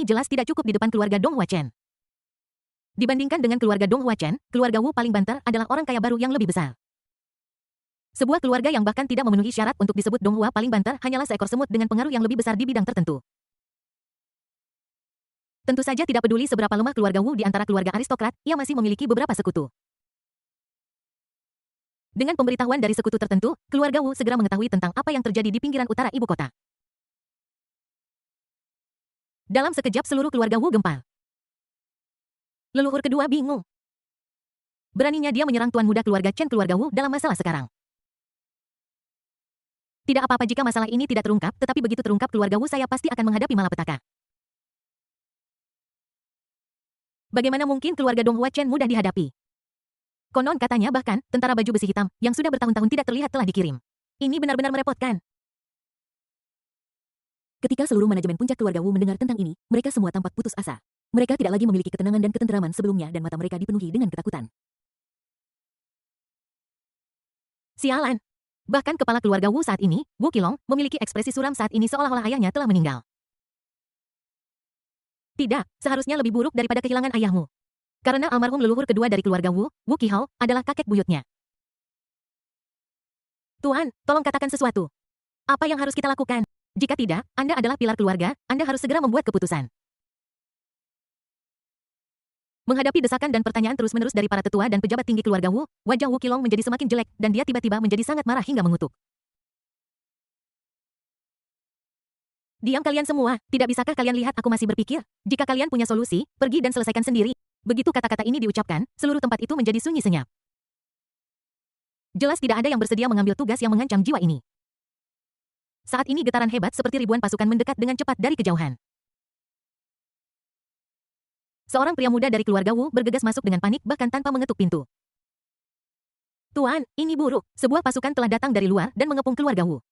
jelas tidak cukup di depan keluarga Dong Hua Chen. Dibandingkan dengan keluarga Dong Hua Chen, keluarga Wu paling banter adalah orang kaya baru yang lebih besar. Sebuah keluarga yang bahkan tidak memenuhi syarat untuk disebut Dong Hua paling banter hanyalah seekor semut dengan pengaruh yang lebih besar di bidang tertentu. Tentu saja tidak peduli seberapa lemah keluarga Wu di antara keluarga aristokrat, ia masih memiliki beberapa sekutu. Dengan pemberitahuan dari sekutu tertentu, keluarga Wu segera mengetahui tentang apa yang terjadi di pinggiran utara ibu kota. Dalam sekejap seluruh keluarga Wu gempar. Leluhur kedua bingung. Beraninya dia menyerang tuan muda keluarga Chen keluarga Wu dalam masalah sekarang. Tidak apa-apa jika masalah ini tidak terungkap, tetapi begitu terungkap keluarga Wu saya pasti akan menghadapi malapetaka. Bagaimana mungkin keluarga Dong Hua Chen mudah dihadapi? Konon katanya bahkan, tentara baju besi hitam, yang sudah bertahun-tahun tidak terlihat telah dikirim. Ini benar-benar merepotkan. Ketika seluruh manajemen puncak keluarga Wu mendengar tentang ini, mereka semua tampak putus asa. Mereka tidak lagi memiliki ketenangan dan ketenteraman sebelumnya dan mata mereka dipenuhi dengan ketakutan. Sialan. Bahkan kepala keluarga Wu saat ini, Wu Qilong, memiliki ekspresi suram saat ini seolah-olah ayahnya telah meninggal. Tidak, seharusnya lebih buruk daripada kehilangan ayahmu. Karena almarhum leluhur kedua dari keluarga Wu, Wu Qihao, adalah kakek buyutnya. Tuan, tolong katakan sesuatu. Apa yang harus kita lakukan? Jika tidak, Anda adalah pilar keluarga, Anda harus segera membuat keputusan. Menghadapi desakan dan pertanyaan terus-menerus dari para tetua dan pejabat tinggi keluarga Wu, wajah Wu Qilong menjadi semakin jelek, dan dia tiba-tiba menjadi sangat marah hingga mengutuk. Diam kalian semua, tidak bisakah kalian lihat aku masih berpikir? Jika kalian punya solusi, pergi dan selesaikan sendiri. Begitu kata-kata ini diucapkan, seluruh tempat itu menjadi sunyi senyap. Jelas tidak ada yang bersedia mengambil tugas yang mengancam jiwa ini. Saat ini getaran hebat seperti ribuan pasukan mendekat dengan cepat dari kejauhan. Seorang pria muda dari keluarga Wu bergegas masuk dengan panik bahkan tanpa mengetuk pintu. Tuan, ini buruk. Sebuah pasukan telah datang dari luar dan mengepung keluarga Wu.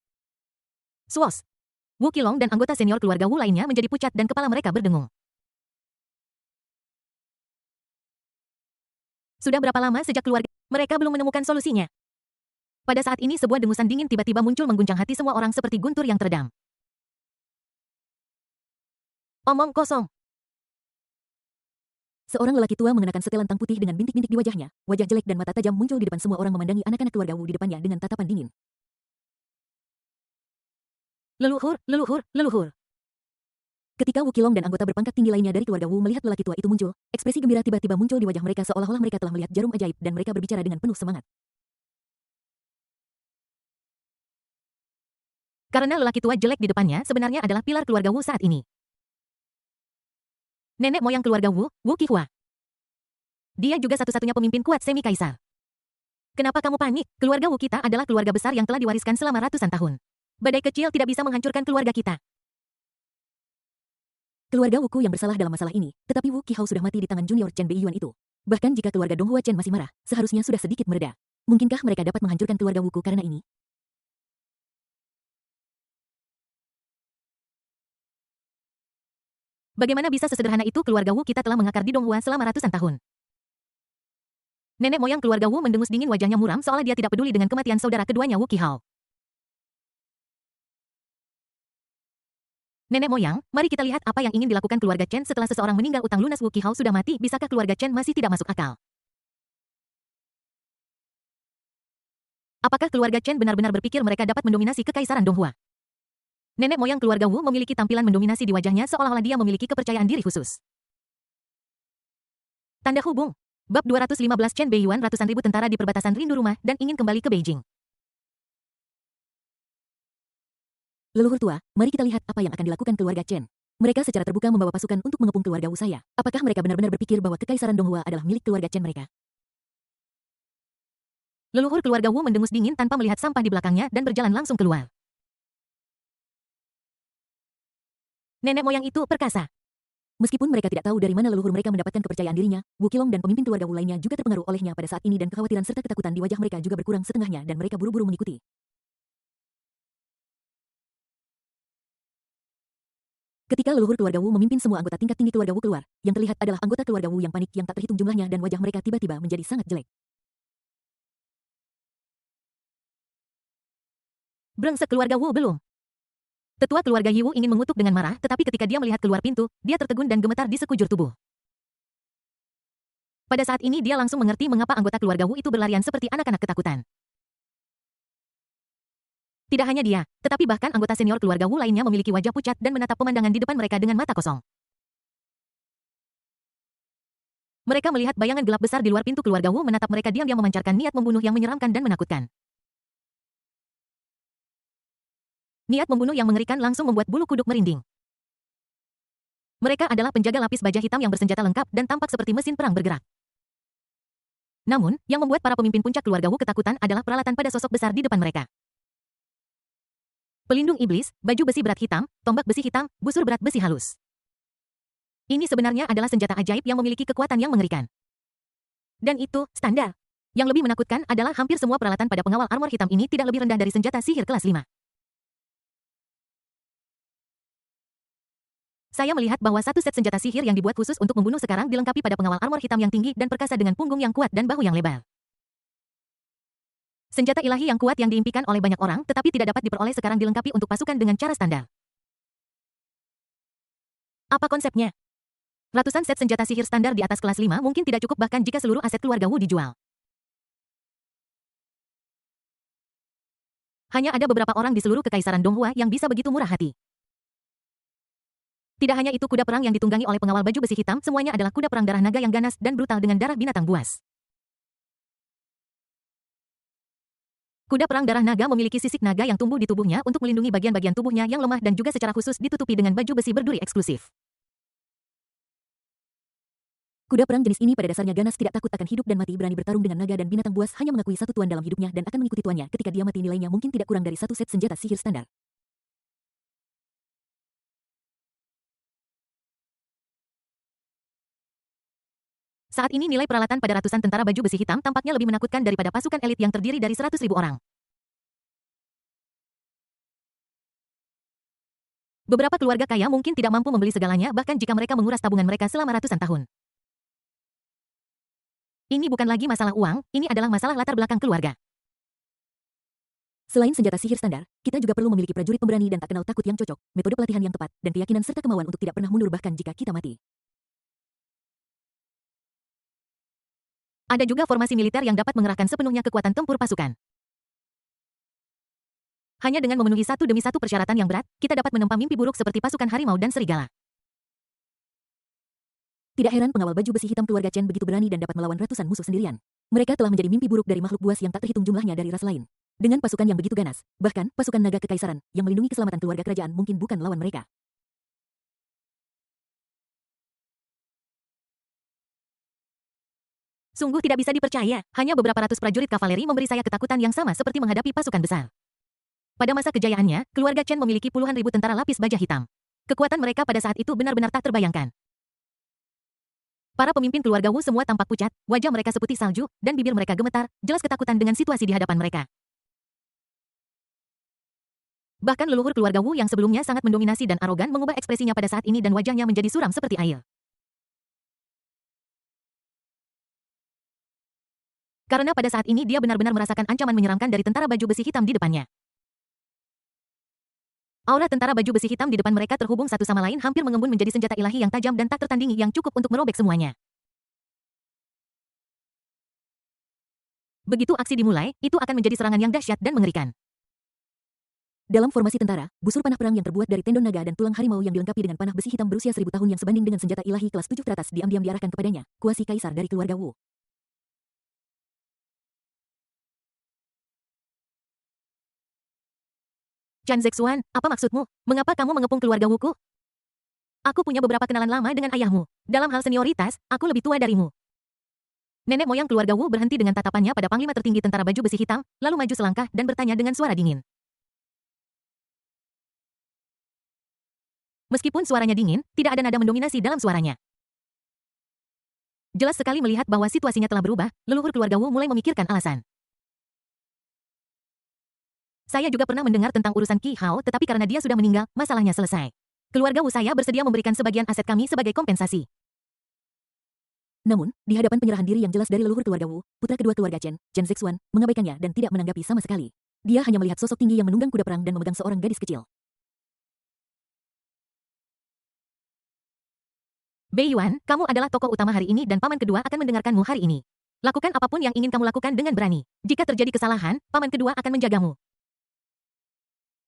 Swos. Wu Qilong dan anggota senior keluarga Wu lainnya menjadi pucat dan kepala mereka berdengung. Sudah berapa lama sejak keluarga mereka belum menemukan solusinya? Pada saat ini sebuah dengusan dingin tiba-tiba muncul mengguncang hati semua orang seperti guntur yang teredam. Omong kosong. Seorang lelaki tua mengenakan setelan tang putih dengan bintik-bintik di wajahnya, wajah jelek dan mata tajam muncul di depan semua orang memandangi anak-anak keluarga Wu di depannya dengan tatapan dingin. Leluhur, leluhur, leluhur. Ketika Wu Qilong dan anggota berpangkat tinggi lainnya dari keluarga Wu melihat lelaki tua itu muncul, ekspresi gembira tiba-tiba muncul di wajah mereka seolah-olah mereka telah melihat jarum ajaib dan mereka berbicara dengan penuh semangat. Karena lelaki tua jelek di depannya sebenarnya adalah pilar keluarga Wu saat ini. Nenek moyang keluarga Wu, Wu Qihua. Dia juga satu-satunya pemimpin kuat semi-kaisar. Kenapa kamu panik? Keluarga Wu kita adalah keluarga besar yang telah diwariskan selama ratusan tahun. Badai kecil tidak bisa menghancurkan keluarga kita. Keluarga Wuku yang bersalah dalam masalah ini, tetapi Wu Qihao sudah mati di tangan junior Chen Beiyuan itu. Bahkan jika keluarga Dong Hua Chen masih marah, seharusnya sudah sedikit mereda. Mungkinkah mereka dapat menghancurkan keluarga Wuku karena ini? Bagaimana bisa sesederhana itu keluarga Wu kita telah mengakar di Donghua selama ratusan tahun. Nenek moyang keluarga Wu mendengus dingin wajahnya muram seolah dia tidak peduli dengan kematian saudara keduanya Wu Qihao. Nenek moyang, mari kita lihat apa yang ingin dilakukan keluarga Chen setelah seseorang meninggal utang lunas Wu Qihao sudah mati, bisakah keluarga Chen masih tidak masuk akal? Apakah keluarga Chen benar-benar berpikir mereka dapat mendominasi kekaisaran Donghua? Nenek moyang keluarga Wu memiliki tampilan mendominasi di wajahnya seolah-olah dia memiliki kepercayaan diri khusus. Tanda hubung. Bab 215 Chen Beiyuan ratusan ribu tentara di perbatasan rindu rumah dan ingin kembali ke Beijing. Leluhur tua, mari kita lihat apa yang akan dilakukan keluarga Chen. Mereka secara terbuka membawa pasukan untuk mengepung keluarga Wu saya. Apakah mereka benar-benar berpikir bahwa kekaisaran Donghua adalah milik keluarga Chen mereka? Leluhur keluarga Wu mendengus dingin tanpa melihat sampah di belakangnya dan berjalan langsung keluar. Nenek moyang itu perkasa. Meskipun mereka tidak tahu dari mana leluhur mereka mendapatkan kepercayaan dirinya, Wu Qilong dan pemimpin keluarga Wu lainnya juga terpengaruh olehnya pada saat ini dan kekhawatiran serta ketakutan di wajah mereka juga berkurang setengahnya dan mereka buru-buru mengikuti. Ketika leluhur keluarga Wu memimpin semua anggota tingkat tinggi keluarga Wu keluar, yang terlihat adalah anggota keluarga Wu yang panik yang tak terhitung jumlahnya dan wajah mereka tiba-tiba menjadi sangat jelek. Brengsek keluarga Wu belum. Tetua keluarga Yiwu ingin mengutuk dengan marah, tetapi ketika dia melihat keluar pintu, dia tertegun dan gemetar di sekujur tubuh. Pada saat ini dia langsung mengerti mengapa anggota keluarga Wu itu berlarian seperti anak-anak ketakutan. Tidak hanya dia, tetapi bahkan anggota senior keluarga Wu lainnya memiliki wajah pucat dan menatap pemandangan di depan mereka dengan mata kosong. Mereka melihat bayangan gelap besar di luar pintu keluarga Wu menatap mereka diam-diam memancarkan niat membunuh yang menyeramkan dan menakutkan. Niat membunuh yang mengerikan langsung membuat bulu kuduk merinding. Mereka adalah penjaga lapis baja hitam yang bersenjata lengkap dan tampak seperti mesin perang bergerak. Namun, yang membuat para pemimpin puncak keluarga Wu ketakutan adalah peralatan pada sosok besar di depan mereka. Pelindung iblis, baju besi berat hitam, tombak besi hitam, busur berat besi halus. Ini sebenarnya adalah senjata ajaib yang memiliki kekuatan yang mengerikan. Dan itu, standar. Yang lebih menakutkan adalah hampir semua peralatan pada pengawal armor hitam ini tidak lebih rendah dari senjata sihir kelas 5. Saya melihat bahwa satu set senjata sihir yang dibuat khusus untuk membunuh sekarang dilengkapi pada pengawal armor hitam yang tinggi dan perkasa dengan punggung yang kuat dan bahu yang lebar. Senjata ilahi yang kuat yang diimpikan oleh banyak orang tetapi tidak dapat diperoleh sekarang dilengkapi untuk pasukan dengan cara standar. Apa konsepnya? Ratusan set senjata sihir standar di atas kelas 5 mungkin tidak cukup bahkan jika seluruh aset keluarga Wu dijual. Hanya ada beberapa orang di seluruh kekaisaran Donghua yang bisa begitu murah hati. Tidak hanya itu, kuda perang yang ditunggangi oleh pengawal baju besi hitam semuanya adalah kuda perang darah naga yang ganas dan brutal dengan darah binatang buas. Kuda perang darah naga memiliki sisik naga yang tumbuh di tubuhnya untuk melindungi bagian-bagian tubuhnya yang lemah dan juga secara khusus ditutupi dengan baju besi berduri eksklusif. Kuda perang jenis ini pada dasarnya ganas, tidak takut akan hidup dan mati, berani bertarung dengan naga dan binatang buas, hanya mengakui satu tuan dalam hidupnya dan akan mengikuti tuannya ketika dia mati. Nilainya mungkin tidak kurang dari satu set senjata sihir standar. Saat ini nilai peralatan pada ratusan tentara baju besi hitam tampaknya lebih menakutkan daripada pasukan elit yang terdiri dari 100.000 orang. Beberapa keluarga kaya mungkin tidak mampu membeli segalanya bahkan jika mereka menguras tabungan mereka selama ratusan tahun. Ini bukan lagi masalah uang, ini adalah masalah latar belakang keluarga. Selain senjata sihir standar, kita juga perlu memiliki prajurit pemberani dan tak kenal takut yang cocok, metode pelatihan yang tepat, dan keyakinan serta kemauan untuk tidak pernah mundur bahkan jika kita mati. Ada juga formasi militer yang dapat mengerahkan sepenuhnya kekuatan tempur pasukan. Hanya dengan memenuhi satu demi satu persyaratan yang berat, kita dapat menempa mimpi buruk seperti pasukan harimau dan serigala. Tidak heran pengawal baju besi hitam keluarga Chen begitu berani dan dapat melawan ratusan musuh sendirian. Mereka telah menjadi mimpi buruk dari makhluk buas yang tak terhitung jumlahnya dari ras lain. Dengan pasukan yang begitu ganas, bahkan pasukan naga kekaisaran yang melindungi keselamatan keluarga kerajaan mungkin bukan lawan mereka. Sungguh tidak bisa dipercaya, hanya beberapa ratus prajurit kavaleri memberi saya ketakutan yang sama seperti menghadapi pasukan besar. Pada masa kejayaannya, keluarga Chen memiliki puluhan ribu tentara lapis baja hitam. Kekuatan mereka pada saat itu benar-benar tak terbayangkan. Para pemimpin keluarga Wu semua tampak pucat, wajah mereka seputih salju, dan bibir mereka gemetar, jelas ketakutan dengan situasi di hadapan mereka. Bahkan leluhur keluarga Wu yang sebelumnya sangat mendominasi dan arogan mengubah ekspresinya pada saat ini dan wajahnya menjadi suram seperti air. Karena pada saat ini dia benar-benar merasakan ancaman menyeramkan dari tentara baju besi hitam di depannya. Aura tentara baju besi hitam di depan mereka terhubung satu sama lain hampir mengembun menjadi senjata ilahi yang tajam dan tak tertandingi yang cukup untuk merobek semuanya. Begitu aksi dimulai, itu akan menjadi serangan yang dahsyat dan mengerikan. Dalam formasi tentara, busur panah perang yang terbuat dari tendon naga dan tulang harimau yang dilengkapi dengan panah besi hitam berusia 1000 tahun yang sebanding dengan senjata ilahi kelas 7 teratas diam-diam diarahkan kepadanya, kuasi kaisar dari keluarga Wu. Chan Zexuan, apa maksudmu? Mengapa kamu mengepung keluarga Wuku? Aku punya beberapa kenalan lama dengan ayahmu. Dalam hal senioritas, aku lebih tua darimu. Nenek moyang keluarga Wu berhenti dengan tatapannya pada panglima tertinggi tentara baju besi hitam, lalu maju selangkah dan bertanya dengan suara dingin. Meskipun suaranya dingin, tidak ada nada mendominasi dalam suaranya. Jelas sekali melihat bahwa situasinya telah berubah, leluhur keluarga Wu mulai memikirkan alasan. Saya juga pernah mendengar tentang urusan Qi Hao, tetapi karena dia sudah meninggal, masalahnya selesai. Keluarga Wu saya bersedia memberikan sebagian aset kami sebagai kompensasi. Namun, di hadapan penyerahan diri yang jelas dari leluhur keluarga Wu, putra kedua keluarga Chen Zexuan, mengabaikannya dan tidak menanggapi sama sekali. Dia hanya melihat sosok tinggi yang menunggang kuda perang dan memegang seorang gadis kecil. Bei Yuan, kamu adalah tokoh utama hari ini dan paman kedua akan mendengarkanmu hari ini. Lakukan apapun yang ingin kamu lakukan dengan berani. Jika terjadi kesalahan, paman kedua akan menjagamu.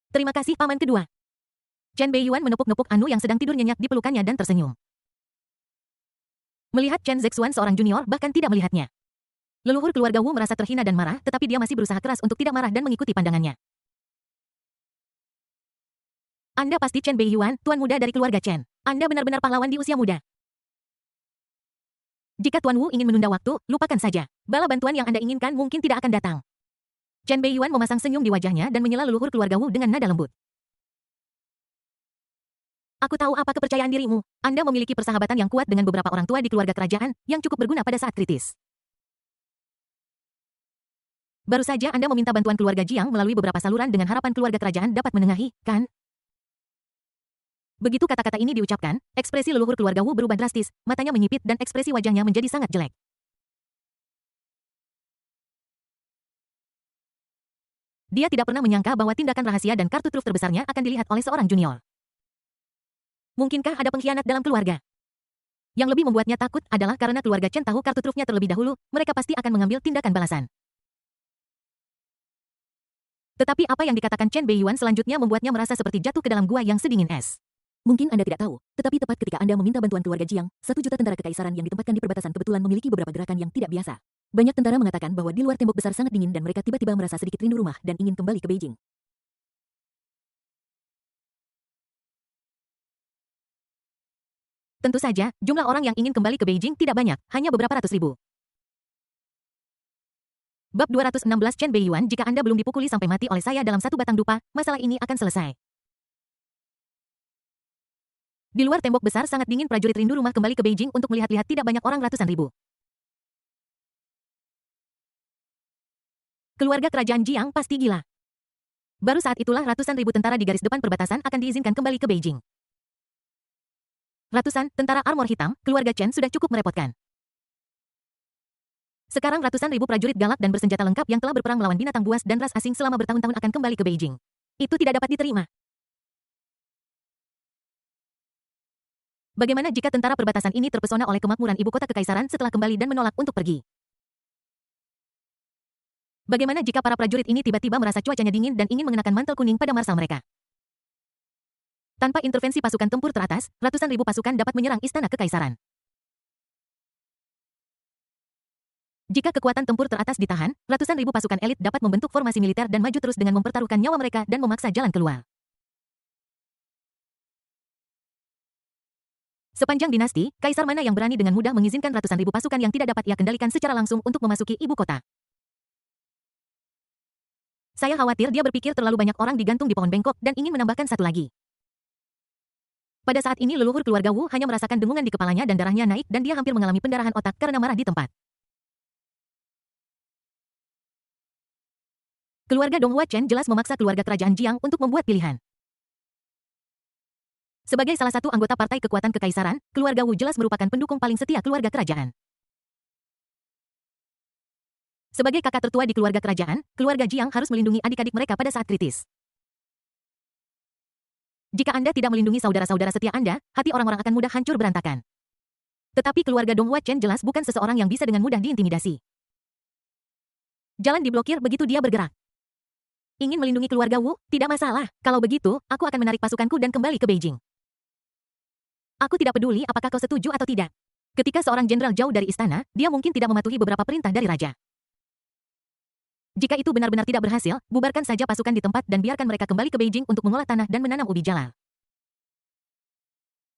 Terima kasih paman kedua. Chen Bei Yuan menepuk-nepuk Anu yang sedang tidur nyenyak di pelukannya dan tersenyum. Melihat Chen Zexuan seorang junior bahkan tidak melihatnya. Leluhur keluarga Wu merasa terhina dan marah, tetapi dia masih berusaha keras untuk tidak marah dan mengikuti pandangannya. Anda pasti Chen Bei Yuan, tuan muda dari keluarga Chen. Anda benar-benar pahlawan di usia muda. Jika Tuan Wu ingin menunda waktu, lupakan saja. Bala bantuan yang Anda inginkan mungkin tidak akan datang. Chen Bei Yuan memasang senyum di wajahnya dan menyela leluhur keluarga Wu dengan nada lembut. Aku tahu apa kepercayaan dirimu. Anda memiliki persahabatan yang kuat dengan beberapa orang tua di keluarga kerajaan, yang cukup berguna pada saat kritis. Baru saja Anda meminta bantuan keluarga Jiang melalui beberapa saluran dengan harapan keluarga kerajaan dapat menengahi, kan? Begitu kata-kata ini diucapkan, ekspresi leluhur keluarga Wu berubah drastis, matanya menyipit dan ekspresi wajahnya menjadi sangat jelek. Dia tidak pernah menyangka bahwa tindakan rahasia dan kartu truf terbesarnya akan dilihat oleh seorang junior. Mungkinkah ada pengkhianat dalam keluarga? Yang lebih membuatnya takut adalah karena keluarga Chen tahu kartu trufnya terlebih dahulu, mereka pasti akan mengambil tindakan balasan. Tetapi apa yang dikatakan Chen Bei Yuan selanjutnya membuatnya merasa seperti jatuh ke dalam gua yang sedingin es. Mungkin Anda tidak tahu, tetapi tepat ketika Anda meminta bantuan keluarga Jiang, 1 juta tentara kekaisaran yang ditempatkan di perbatasan kebetulan memiliki beberapa gerakan yang tidak biasa. Banyak tentara mengatakan bahwa di luar tembok besar sangat dingin dan mereka tiba-tiba merasa sedikit rindu rumah dan ingin kembali ke Beijing. Tentu saja, jumlah orang yang ingin kembali ke Beijing tidak banyak, hanya beberapa ratus ribu. Bab 216 Chen Bei Yuan, jika Anda belum dipukuli sampai mati oleh saya dalam satu batang dupa, masalah ini akan selesai. Di luar tembok besar sangat dingin, prajurit rindu rumah kembali ke Beijing untuk melihat-lihat tidak banyak orang ratusan ribu. Keluarga kerajaan Jiang pasti gila. Baru saat itulah ratusan ribu tentara di garis depan perbatasan akan diizinkan kembali ke Beijing. Ratusan tentara armor hitam, keluarga Chen sudah cukup merepotkan. Sekarang ratusan ribu prajurit galak dan bersenjata lengkap yang telah berperang melawan binatang buas dan ras asing selama bertahun-tahun akan kembali ke Beijing. Itu tidak dapat diterima. Bagaimana jika tentara perbatasan ini terpesona oleh kemakmuran ibu kota kekaisaran setelah kembali dan menolak untuk pergi? Bagaimana jika para prajurit ini tiba-tiba merasa cuacanya dingin dan ingin mengenakan mantel kuning pada marsal mereka? Tanpa intervensi pasukan tempur teratas, ratusan ribu pasukan dapat menyerang istana kekaisaran. Jika kekuatan tempur teratas ditahan, ratusan ribu pasukan elit dapat membentuk formasi militer dan maju terus dengan mempertaruhkan nyawa mereka dan memaksa jalan keluar. Sepanjang dinasti, kaisar mana yang berani dengan mudah mengizinkan ratusan ribu pasukan yang tidak dapat ia kendalikan secara langsung untuk memasuki ibu kota? Saya khawatir dia berpikir terlalu banyak orang digantung di pohon bengkok dan ingin menambahkan satu lagi. Pada saat ini leluhur keluarga Wu hanya merasakan dengungan di kepalanya dan darahnya naik dan dia hampir mengalami pendarahan otak karena marah di tempat. Keluarga Donghua Chen jelas memaksa keluarga kerajaan Jiang untuk membuat pilihan. Sebagai salah satu anggota partai kekuatan kekaisaran, keluarga Wu jelas merupakan pendukung paling setia keluarga kerajaan. Sebagai kakak tertua di keluarga kerajaan, keluarga Jiang harus melindungi adik-adik mereka pada saat kritis. Jika Anda tidak melindungi saudara-saudara setia Anda, hati orang-orang akan mudah hancur berantakan. Tetapi keluarga Donghua Chen jelas bukan seseorang yang bisa dengan mudah diintimidasi. Jalan diblokir begitu dia bergerak. Ingin melindungi keluarga Wu? Tidak masalah. Kalau begitu, aku akan menarik pasukanku dan kembali ke Beijing. Aku tidak peduli apakah kau setuju atau tidak. Ketika seorang jenderal jauh dari istana, dia mungkin tidak mematuhi beberapa perintah dari raja. Jika itu benar-benar tidak berhasil, bubarkan saja pasukan di tempat dan biarkan mereka kembali ke Beijing untuk mengolah tanah dan menanam ubi jalal.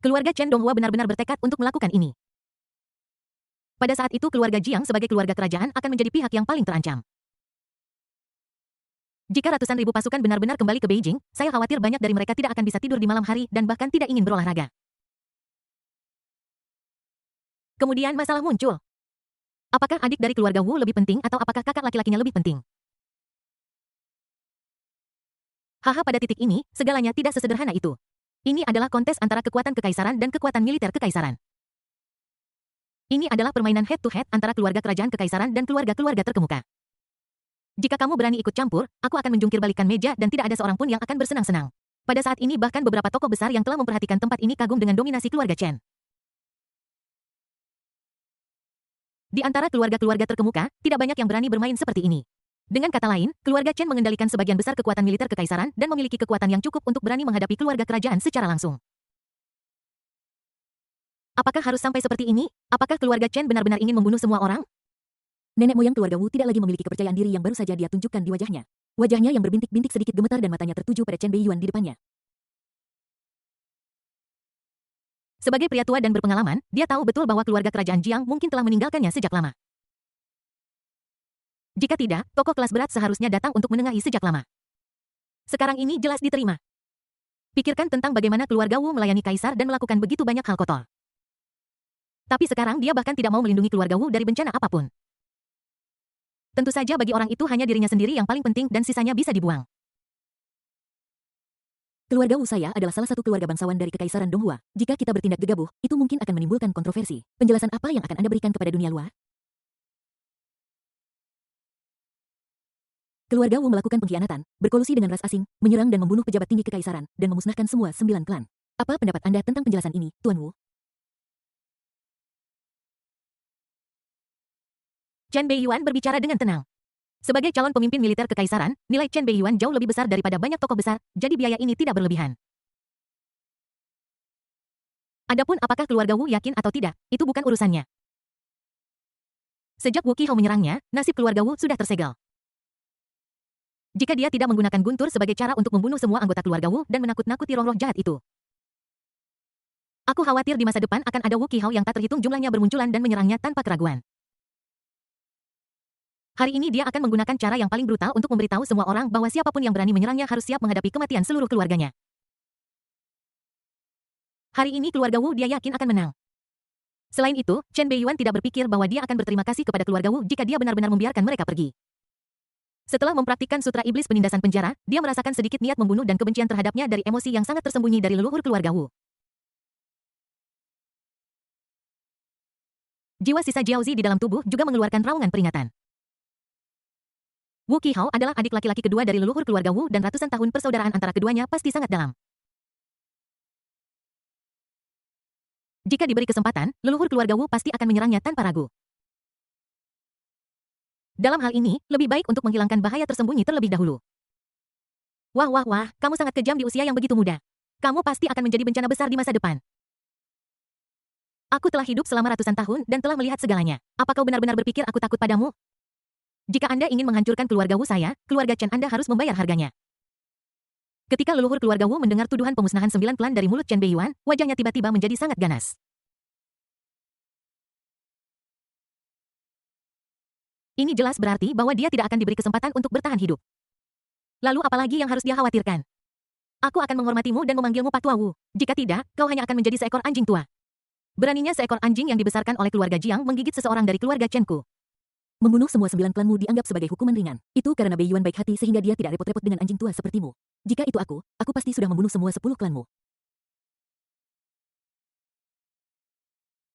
Keluarga Chen Donghua benar-benar bertekad untuk melakukan ini. Pada saat itu keluarga Jiang sebagai keluarga kerajaan akan menjadi pihak yang paling terancam. Jika ratusan ribu pasukan benar-benar kembali ke Beijing, saya khawatir banyak dari mereka tidak akan bisa tidur di malam hari dan bahkan tidak ingin berolahraga. Kemudian masalah muncul. Apakah adik dari keluarga Wu lebih penting atau apakah kakak laki-lakinya lebih penting? Haha, pada titik ini, segalanya tidak sesederhana itu. Ini adalah kontes antara kekuatan kekaisaran dan kekuatan militer kekaisaran. Ini adalah permainan head-to-head antara keluarga kerajaan kekaisaran dan keluarga-keluarga terkemuka. Jika kamu berani ikut campur, aku akan menjungkir balikan meja dan tidak ada seorang pun yang akan bersenang-senang. Pada saat ini bahkan beberapa tokoh besar yang telah memperhatikan tempat ini kagum dengan dominasi keluarga Chen. Di antara keluarga-keluarga terkemuka, tidak banyak yang berani bermain seperti ini. Dengan kata lain, keluarga Chen mengendalikan sebagian besar kekuatan militer kekaisaran dan memiliki kekuatan yang cukup untuk berani menghadapi keluarga kerajaan secara langsung. Apakah harus sampai seperti ini? Apakah keluarga Chen benar-benar ingin membunuh semua orang? Nenek moyang keluarga Wu tidak lagi memiliki kepercayaan diri yang baru saja dia tunjukkan di wajahnya. Wajahnya yang berbintik-bintik sedikit gemetar dan matanya tertuju pada Chen Beiyuan di depannya. Sebagai pria tua dan berpengalaman, dia tahu betul bahwa keluarga kerajaan Jiang mungkin telah meninggalkannya sejak lama. Jika tidak, tokoh kelas berat seharusnya datang untuk menengahi sejak lama. Sekarang ini jelas diterima. Pikirkan tentang bagaimana keluarga Wu melayani kaisar dan melakukan begitu banyak hal kotor. Tapi sekarang dia bahkan tidak mau melindungi keluarga Wu dari bencana apapun. Tentu saja bagi orang itu hanya dirinya sendiri yang paling penting dan sisanya bisa dibuang. Keluarga Wu saya adalah salah satu keluarga bangsawan dari Kekaisaran Donghua. Jika kita bertindak gegabah, itu mungkin akan menimbulkan kontroversi. Penjelasan apa yang akan Anda berikan kepada dunia luar? Keluarga Wu melakukan pengkhianatan, berkolusi dengan ras asing, menyerang dan membunuh pejabat tinggi kekaisaran, dan memusnahkan semua 9 klan. Apa pendapat Anda tentang penjelasan ini, Tuan Wu? Chen Beiyuan berbicara dengan tenang. Sebagai calon pemimpin militer kekaisaran, nilai Chen Beiyuan jauh lebih besar daripada banyak tokoh besar, jadi biaya ini tidak berlebihan. Adapun apakah keluarga Wu yakin atau tidak, itu bukan urusannya. Sejak Wu Qihou menyerangnya, nasib keluarga Wu sudah tersegel. Jika dia tidak menggunakan guntur sebagai cara untuk membunuh semua anggota keluarga Wu dan menakut-nakuti roh-roh jahat itu. Aku khawatir di masa depan akan ada Wu Qihou yang tak terhitung jumlahnya bermunculan dan menyerangnya tanpa keraguan. Hari ini dia akan menggunakan cara yang paling brutal untuk memberitahu semua orang bahwa siapapun yang berani menyerangnya harus siap menghadapi kematian seluruh keluarganya. Hari ini keluarga Wu dia yakin akan menang. Selain itu, Chen Beiyuan tidak berpikir bahwa dia akan berterima kasih kepada keluarga Wu jika dia benar-benar membiarkan mereka pergi. Setelah mempraktikkan sutra iblis penindasan penjara, dia merasakan sedikit niat membunuh dan kebencian terhadapnya dari emosi yang sangat tersembunyi dari leluhur keluarga Wu. Jiwa sisa Jiaozi di dalam tubuh juga mengeluarkan raungan peringatan. Wu Qihou adalah adik laki-laki kedua dari leluhur keluarga Wu dan ratusan tahun persaudaraan antara keduanya pasti sangat dalam. Jika diberi kesempatan, leluhur keluarga Wu pasti akan menyerangnya tanpa ragu. Dalam hal ini, lebih baik untuk menghilangkan bahaya tersembunyi terlebih dahulu. Wah wah wah, kamu sangat kejam di usia yang begitu muda. Kamu pasti akan menjadi bencana besar di masa depan. Aku telah hidup selama ratusan tahun dan telah melihat segalanya. Apa kau benar-benar berpikir aku takut padamu? Jika Anda ingin menghancurkan keluarga Wu saya, keluarga Chen Anda harus membayar harganya. Ketika leluhur keluarga Wu mendengar tuduhan pemusnahan 9 klan dari mulut Chen Beiyuan, wajahnya tiba-tiba menjadi sangat ganas. Ini jelas berarti bahwa dia tidak akan diberi kesempatan untuk bertahan hidup. Lalu apalagi yang harus dia khawatirkan? Aku akan menghormatimu dan memanggilmu Pak Tua Wu. Jika tidak, kau hanya akan menjadi seekor anjing tua. Beraninya seekor anjing yang dibesarkan oleh keluarga Jiang menggigit seseorang dari keluarga Chen-ku. Membunuh semua 9 klanmu dianggap sebagai hukuman ringan. Itu karena Beiyuan baik hati sehingga dia tidak repot-repot dengan anjing tua sepertimu. Jika itu aku pasti sudah membunuh semua 10 klanmu.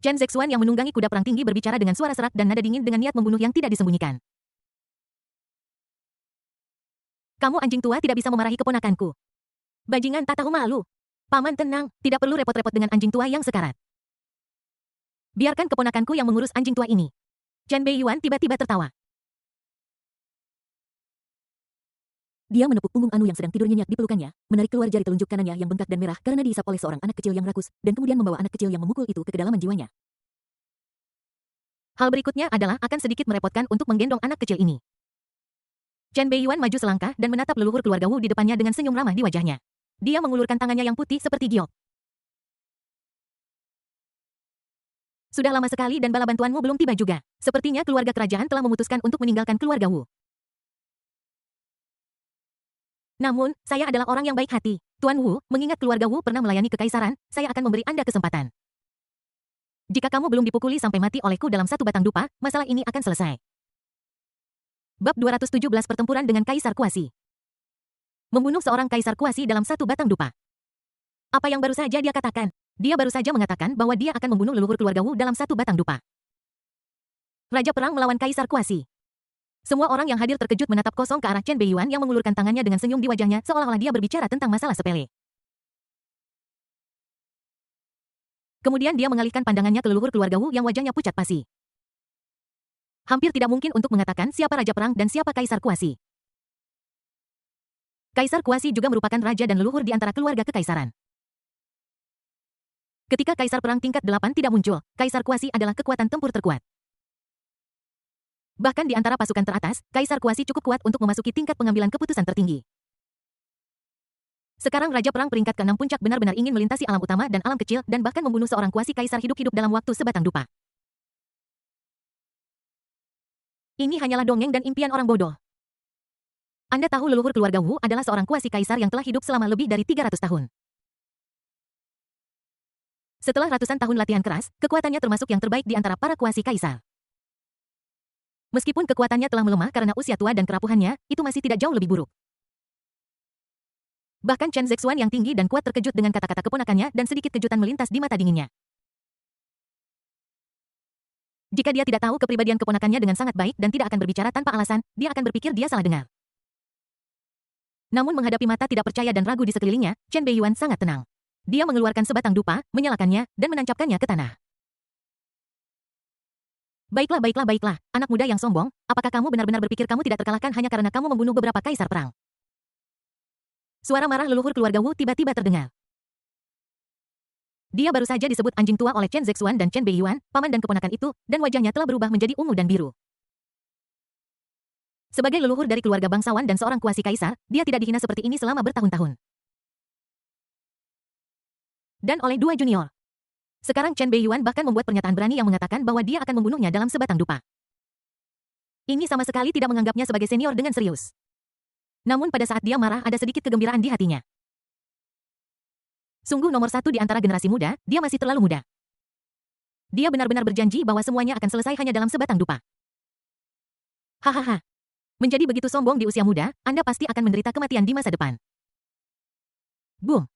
Chen Zexuan yang menunggangi kuda perang tinggi berbicara dengan suara serak dan nada dingin dengan niat membunuh yang tidak disembunyikan. Kamu anjing tua tidak bisa memarahi keponakanku. Bajingan tak tahu malu. Paman tenang, tidak perlu repot-repot dengan anjing tua yang sekarat. Biarkan keponakanku yang mengurus anjing tua ini. Chen Beiyuan tiba-tiba tertawa. Dia menepuk punggung Anu yang sedang tidur nyenyak di pelukannya, menarik keluar jari telunjuk kanannya yang bengkak dan merah karena diisap oleh seorang anak kecil yang rakus, dan kemudian membawa anak kecil yang memukul itu ke kedalaman jiwanya. Hal berikutnya adalah akan sedikit merepotkan untuk menggendong anak kecil ini. Chen Beiyuan maju selangkah dan menatap leluhur keluarga Wu di depannya dengan senyum ramah di wajahnya. Dia mengulurkan tangannya yang putih seperti giok. Sudah lama sekali dan bala bantuanmu belum tiba juga. Sepertinya keluarga kerajaan telah memutuskan untuk meninggalkan keluarga Wu. Namun, saya adalah orang yang baik hati. Tuan Wu, mengingat keluarga Wu pernah melayani kekaisaran, saya akan memberi Anda kesempatan. Jika kamu belum dipukuli sampai mati olehku dalam satu batang dupa, masalah ini akan selesai. Bab 217 Pertempuran dengan Kaisar Kuasi. Membunuh seorang Kaisar Kuasi dalam satu batang dupa. Apa yang baru saja dia katakan? Dia baru saja mengatakan bahwa dia akan membunuh leluhur keluarga Wu dalam satu batang dupa. Raja Perang melawan Kaisar Kuasi. Semua orang yang hadir terkejut menatap kosong ke arah Chen Beiyuan yang mengulurkan tangannya dengan senyum di wajahnya seolah-olah dia berbicara tentang masalah sepele. Kemudian dia mengalihkan pandangannya ke leluhur keluarga Wu yang wajahnya pucat pasi. Hampir tidak mungkin untuk mengatakan siapa Raja Perang dan siapa Kaisar Kuasi. Kaisar Kuasi juga merupakan raja dan leluhur di antara keluarga kekaisaran. Ketika Kaisar Perang tingkat 8 tidak muncul, Kaisar Kuasi adalah kekuatan tempur terkuat. Bahkan di antara pasukan teratas, Kaisar Kuasi cukup kuat untuk memasuki tingkat pengambilan keputusan tertinggi. Sekarang Raja Perang peringkat ke-6 puncak benar-benar ingin melintasi alam utama dan alam kecil dan bahkan membunuh seorang Kuasi Kaisar hidup-hidup dalam waktu sebatang dupa. Ini hanyalah dongeng dan impian orang bodoh. Anda tahu leluhur keluarga Wu adalah seorang Kuasi Kaisar yang telah hidup selama lebih dari 300 tahun. Setelah ratusan tahun latihan keras, kekuatannya termasuk yang terbaik di antara para Kuasi Kaisar. Meskipun kekuatannya telah melemah karena usia tua dan kerapuhannya, itu masih tidak jauh lebih buruk. Bahkan Chen Zexuan yang tinggi dan kuat terkejut dengan kata-kata keponakannya dan sedikit kejutan melintas di mata dinginnya. Jika dia tidak tahu kepribadian keponakannya dengan sangat baik dan tidak akan berbicara tanpa alasan, dia akan berpikir dia salah dengar. Namun menghadapi mata tidak percaya dan ragu di sekelilingnya, Chen Beiyuan sangat tenang. Dia mengeluarkan sebatang dupa, menyalakannya, dan menancapkannya ke tanah. Baiklah, anak muda yang sombong, apakah kamu benar-benar berpikir kamu tidak terkalahkan hanya karena kamu membunuh beberapa kaisar perang? Suara marah leluhur keluarga Wu tiba-tiba terdengar. Dia baru saja disebut anjing tua oleh Chen Zexuan dan Chen Beiyuan, paman dan keponakan itu, dan wajahnya telah berubah menjadi ungu dan biru. Sebagai leluhur dari keluarga bangsawan dan seorang Kuasi Kaisar, dia tidak dihina seperti ini selama bertahun-tahun. Dan oleh dua junior. Sekarang Chen Beiyuan bahkan membuat pernyataan berani yang mengatakan bahwa dia akan membunuhnya dalam sebatang dupa. Ini sama sekali tidak menganggapnya sebagai senior dengan serius. Namun pada saat dia marah ada sedikit kegembiraan di hatinya. Sungguh nomor satu di antara generasi muda, dia masih terlalu muda. Dia benar-benar berjanji bahwa semuanya akan selesai hanya dalam sebatang dupa. Hahaha. Menjadi begitu sombong di usia muda, Anda pasti akan menderita kematian di masa depan. Boom.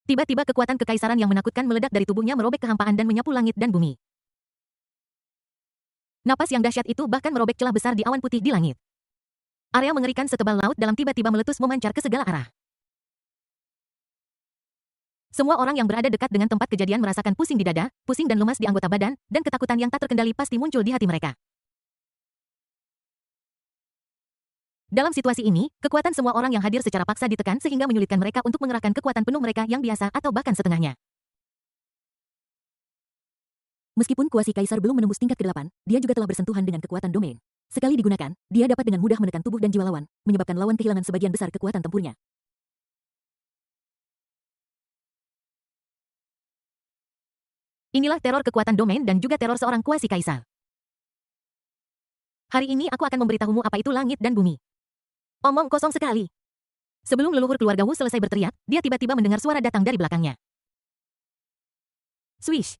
Tiba-tiba kekuatan kekaisaran yang menakutkan meledak dari tubuhnya merobek kehampaan dan menyapu langit dan bumi. Napas yang dahsyat itu bahkan merobek celah besar di awan putih di langit. Area mengerikan setebal laut dalam tiba-tiba meletus memancar ke segala arah. Semua orang yang berada dekat dengan tempat kejadian merasakan pusing di dada, pusing dan lemas di anggota badan, dan ketakutan yang tak terkendali pasti muncul di hati mereka. Dalam situasi ini, kekuatan semua orang yang hadir secara paksa ditekan sehingga menyulitkan mereka untuk mengerahkan kekuatan penuh mereka yang biasa atau bahkan setengahnya. Meskipun Kuasi Kaisar belum menembus tingkat ke-8, dia juga telah bersentuhan dengan kekuatan domain. Sekali digunakan, dia dapat dengan mudah menekan tubuh dan jiwa lawan, menyebabkan lawan kehilangan sebagian besar kekuatan tempurnya. Inilah teror kekuatan domain dan juga teror seorang Kuasi Kaisar. Hari ini aku akan memberitahumu apa itu langit dan bumi. Omong kosong sekali. Sebelum leluhur keluarga Wu selesai berteriak, dia tiba-tiba mendengar suara datang dari belakangnya. Swish.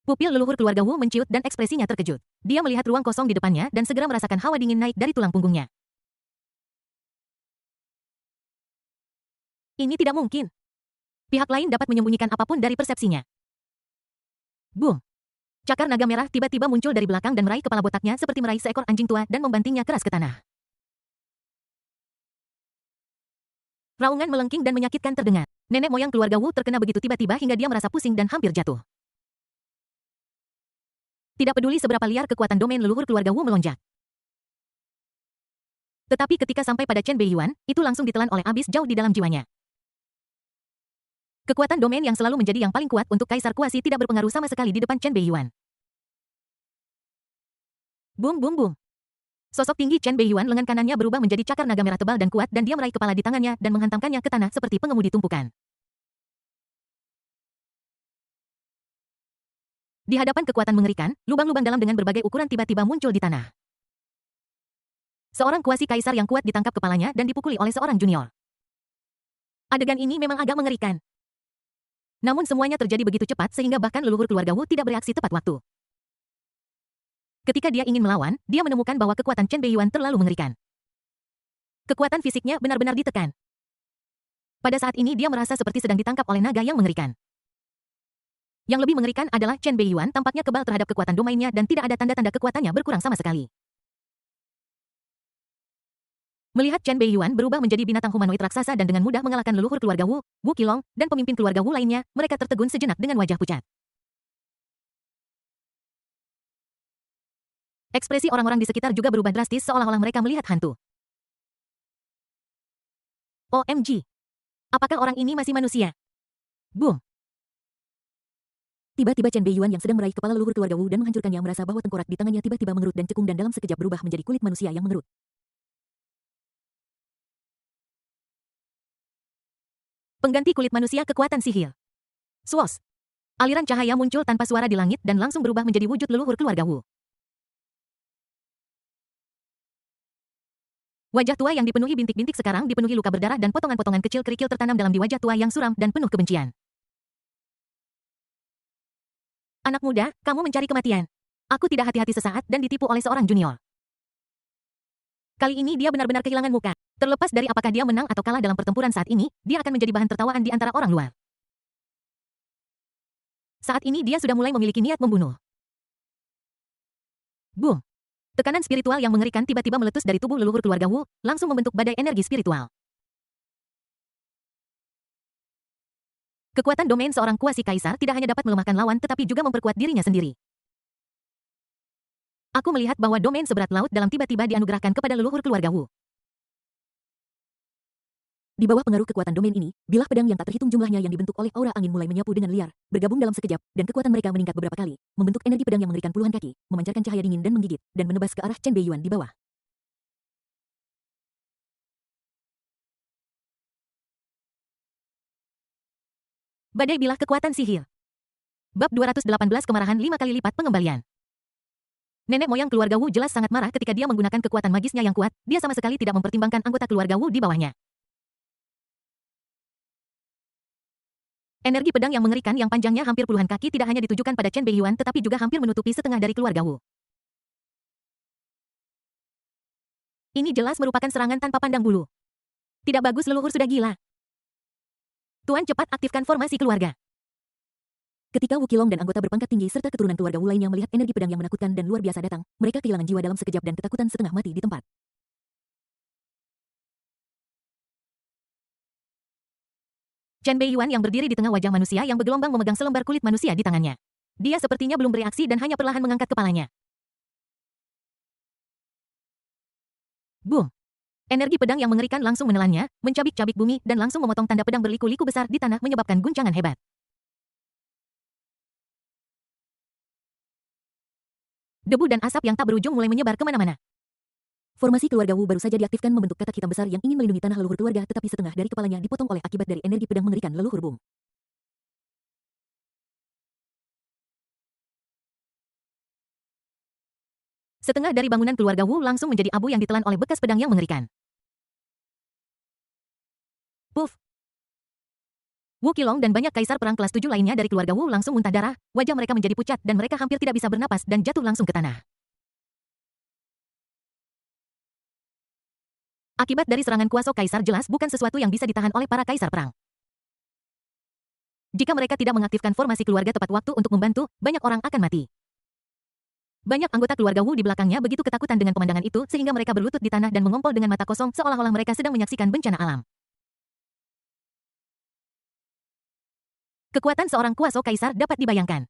Pupil leluhur keluarga Wu menciut dan ekspresinya terkejut. Dia melihat ruang kosong di depannya dan segera merasakan hawa dingin naik dari tulang punggungnya. Ini tidak mungkin. Pihak lain dapat menyembunyikan apapun dari persepsinya. Boom. Cakar naga merah tiba-tiba muncul dari belakang dan meraih kepala botaknya seperti meraih seekor anjing tua dan membantingnya keras ke tanah. Raungan melengking dan menyakitkan terdengar. Nenek moyang keluarga Wu terkena begitu tiba-tiba hingga dia merasa pusing dan hampir jatuh. Tidak peduli seberapa liar kekuatan domain leluhur keluarga Wu melonjak. Tetapi ketika sampai pada Chen Beiyuan, itu langsung ditelan oleh abis jauh di dalam jiwanya. Kekuatan domain yang selalu menjadi yang paling kuat untuk Kaisar Kuasi tidak berpengaruh sama sekali di depan Chen Beiyuan. Boom boom boom. Sosok tinggi Chen Beiyuan lengan kanannya berubah menjadi cakar naga merah tebal dan kuat dan dia meraih kepala di tangannya dan menghantamkannya ke tanah seperti pengemudi tumpukan. Di hadapan kekuatan mengerikan, lubang-lubang dalam dengan berbagai ukuran tiba-tiba muncul di tanah. Seorang Kuasi Kaisar yang kuat ditangkap kepalanya dan dipukuli oleh seorang junior. Adegan ini memang agak mengerikan. Namun semuanya terjadi begitu cepat sehingga bahkan leluhur keluarga Wu tidak bereaksi tepat waktu. Ketika dia ingin melawan, dia menemukan bahwa kekuatan Chen Beiyuan terlalu mengerikan. Kekuatan fisiknya benar-benar ditekan. Pada saat ini dia merasa seperti sedang ditangkap oleh naga yang mengerikan. Yang lebih mengerikan adalah Chen Beiyuan tampaknya kebal terhadap kekuatan domainnya dan tidak ada tanda-tanda kekuatannya berkurang sama sekali. Melihat Chen Beiyuan berubah menjadi binatang humanoid raksasa dan dengan mudah mengalahkan leluhur keluarga Wu, Wu Qilong, dan pemimpin keluarga Wu lainnya, mereka tertegun sejenak dengan wajah pucat. Ekspresi orang-orang di sekitar juga berubah drastis seolah-olah mereka melihat hantu. OMG. Apakah orang ini masih manusia? Boom. Tiba-tiba Chen Beiyuan yang sedang meraih kepala leluhur keluarga Wu dan menghancurkannya merasa bahwa tengkorak di tangannya tiba-tiba mengerut dan cekung dan dalam sekejap berubah menjadi kulit manusia yang mengerut. Pengganti kulit manusia kekuatan sihir. Swos. Aliran cahaya muncul tanpa suara di langit dan langsung berubah menjadi wujud leluhur keluarga Wu. Wajah tua yang dipenuhi bintik-bintik sekarang dipenuhi luka berdarah dan potongan-potongan kecil kerikil tertanam dalam di wajah tua yang suram dan penuh kebencian. Anak muda, kamu mencari kematian. Aku tidak hati-hati sesaat dan ditipu oleh seorang junior. Kali ini dia benar-benar kehilangan muka. Terlepas dari apakah dia menang atau kalah dalam pertempuran saat ini, dia akan menjadi bahan tertawaan di antara orang luar. Saat ini dia sudah mulai memiliki niat membunuh. Boom. Tekanan spiritual yang mengerikan tiba-tiba meletus dari tubuh leluhur keluarga Wu, langsung membentuk badai energi spiritual. Kekuatan domain seorang kuasi kaisar tidak hanya dapat melemahkan lawan tetapi juga memperkuat dirinya sendiri. Aku melihat bahwa domain seberat laut dalam tiba-tiba dianugerahkan kepada leluhur keluarga Wu. Di bawah pengaruh kekuatan domain ini, bilah pedang yang tak terhitung jumlahnya yang dibentuk oleh aura angin mulai menyapu dengan liar, bergabung dalam sekejap, dan kekuatan mereka meningkat beberapa kali, membentuk energi pedang yang mengerikan puluhan kaki, memancarkan cahaya dingin dan menggigit, dan menebas ke arah Chen Beiyuan di bawah. Badai bilah kekuatan sihir. Bab 218 Kemarahan 5 kali lipat pengembalian. Nenek moyang keluarga Wu jelas sangat marah ketika dia menggunakan kekuatan magisnya yang kuat, dia sama sekali tidak mempertimbangkan anggota keluarga Wu di bawahnya. Energi pedang yang mengerikan yang panjangnya hampir puluhan kaki tidak hanya ditujukan pada Chen Beiyuan tetapi juga hampir menutupi setengah dari keluarga Wu. Ini jelas merupakan serangan tanpa pandang bulu. Tidak bagus, leluhur sudah gila. Tuan, cepat aktifkan formasi keluarga. Ketika Wu Qilong dan anggota berpangkat tinggi serta keturunan keluarga Wu lainnya melihat energi pedang yang menakutkan dan luar biasa datang, mereka kehilangan jiwa dalam sekejap dan ketakutan setengah mati di tempat. Chen Beiyuan yang berdiri di tengah wajah manusia yang bergelombang memegang selembar kulit manusia di tangannya. Dia sepertinya belum bereaksi dan hanya perlahan mengangkat kepalanya. Boom! Energi pedang yang mengerikan langsung menelannya, mencabik-cabik bumi, dan langsung memotong tanda pedang berliku-liku besar di tanah menyebabkan guncangan hebat. Debu dan asap yang tak berujung mulai menyebar kemana-mana. Formasi keluarga Wu baru saja diaktifkan membentuk katak hitam besar yang ingin melindungi tanah leluhur keluarga tetapi setengah dari kepalanya dipotong oleh akibat dari energi pedang mengerikan leluhur Bung. Setengah dari bangunan keluarga Wu langsung menjadi abu yang ditelan oleh bekas pedang yang mengerikan. Puff! Wu Qilong dan banyak kaisar perang kelas 7 lainnya dari keluarga Wu langsung muntah darah, wajah mereka menjadi pucat dan mereka hampir tidak bisa bernapas dan jatuh langsung ke tanah. Akibat dari serangan kuasa kaisar jelas bukan sesuatu yang bisa ditahan oleh para kaisar perang. Jika mereka tidak mengaktifkan formasi keluarga tepat waktu untuk membantu, banyak orang akan mati. Banyak anggota keluarga Wu di belakangnya begitu ketakutan dengan pemandangan itu sehingga mereka berlutut di tanah dan mengompol dengan mata kosong seolah-olah mereka sedang menyaksikan bencana alam. Kekuatan seorang kuasa kaisar dapat dibayangkan.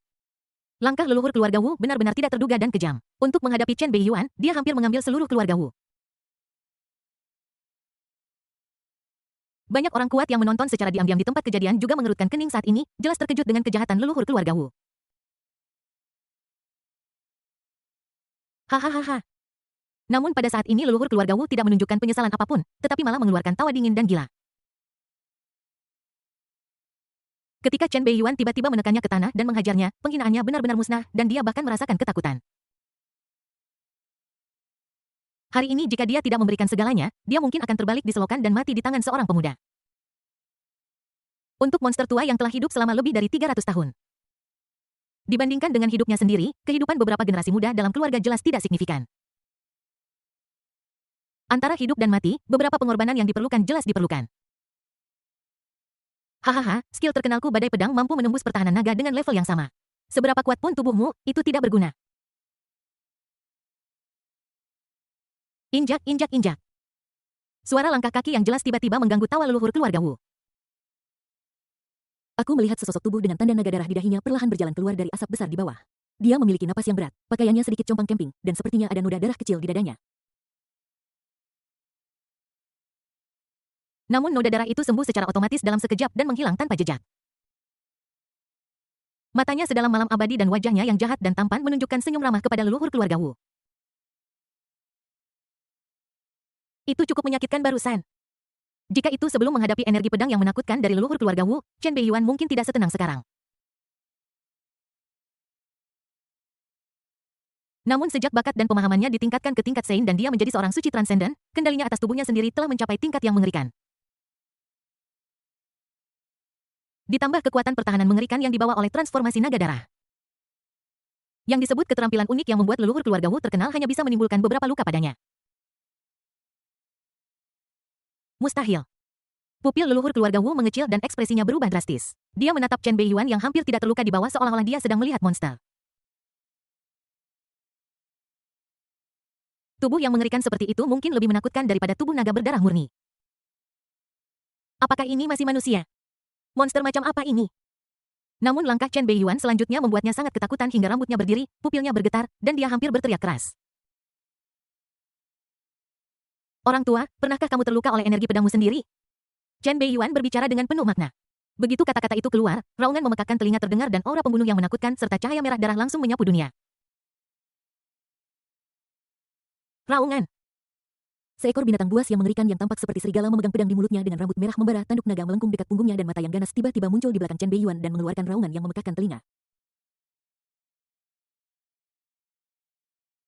Langkah leluhur keluarga Wu benar-benar tidak terduga dan kejam. Untuk menghadapi Chen Beiyuan, dia hampir mengambil seluruh keluarga Wu. Banyak orang kuat yang menonton secara diam-diam di tempat kejadian juga mengerutkan kening saat ini, jelas terkejut dengan kejahatan leluhur keluarga Wu. Hahaha. Namun pada saat ini leluhur keluarga Wu tidak menunjukkan penyesalan apapun, tetapi malah mengeluarkan tawa dingin dan gila. Ketika Chen Beiyuan tiba-tiba menekannya ke tanah dan menghajarnya, penghinaannya benar-benar musnah dan dia bahkan merasakan ketakutan. Hari ini jika dia tidak memberikan segalanya, dia mungkin akan terbalik di selokan dan mati di tangan seorang pemuda. Untuk monster tua yang telah hidup selama lebih dari 300 tahun. Dibandingkan dengan hidupnya sendiri, kehidupan beberapa generasi muda dalam keluarga jelas tidak signifikan. Antara hidup dan mati, beberapa pengorbanan yang diperlukan jelas diperlukan. Hahaha, skill terkenalku badai pedang mampu menembus pertahanan naga dengan level yang sama. Seberapa kuat pun tubuhmu, itu tidak berguna. Injak, injak, injak. Suara langkah kaki yang jelas tiba-tiba mengganggu tawa leluhur keluarga Wu. Aku melihat sesosok tubuh dengan tanda naga darah di dahinya perlahan berjalan keluar dari asap besar di bawah. Dia memiliki napas yang berat, pakaiannya sedikit compang camping, dan sepertinya ada noda darah kecil di dadanya. Namun noda darah itu sembuh secara otomatis dalam sekejap dan menghilang tanpa jejak. Matanya sedalam malam abadi dan wajahnya yang jahat dan tampan menunjukkan senyum ramah kepada leluhur keluarga Wu. Itu cukup menyakitkan barusan. Jika itu sebelum menghadapi energi pedang yang menakutkan dari leluhur keluarga Wu, Chen Beiyuan mungkin tidak setenang sekarang. Namun sejak bakat dan pemahamannya ditingkatkan ke tingkat Sein dan dia menjadi seorang suci transenden, kendalinya atas tubuhnya sendiri telah mencapai tingkat yang mengerikan. Ditambah kekuatan pertahanan mengerikan yang dibawa oleh transformasi naga darah. Yang disebut keterampilan unik yang membuat leluhur keluarga Wu terkenal hanya bisa menimbulkan beberapa luka padanya. Mustahil. Pupil leluhur keluarga Wu mengecil dan ekspresinya berubah drastis. Dia menatap Chen Beiyuan yang hampir tidak terluka di bawah seolah-olah dia sedang melihat monster. Tubuh yang mengerikan seperti itu mungkin lebih menakutkan daripada tubuh naga berdarah murni. Apakah ini masih manusia? Monster macam apa ini? Namun langkah Chen Beiyuan selanjutnya membuatnya sangat ketakutan hingga rambutnya berdiri, pupilnya bergetar, dan dia hampir berteriak keras. Orang tua, pernahkah kamu terluka oleh energi pedangmu sendiri? Chen Beiyuan berbicara dengan penuh makna. Begitu kata-kata itu keluar, raungan memekakkan telinga terdengar dan aura pembunuh yang menakutkan serta cahaya merah darah langsung menyapu dunia. Raungan. Seekor binatang buas yang mengerikan yang tampak seperti serigala memegang pedang di mulutnya dengan rambut merah membara, tanduk naga melengkung dekat punggungnya dan mata yang ganas tiba-tiba muncul di belakang Chen Beiyuan dan mengeluarkan raungan yang memekakkan telinga.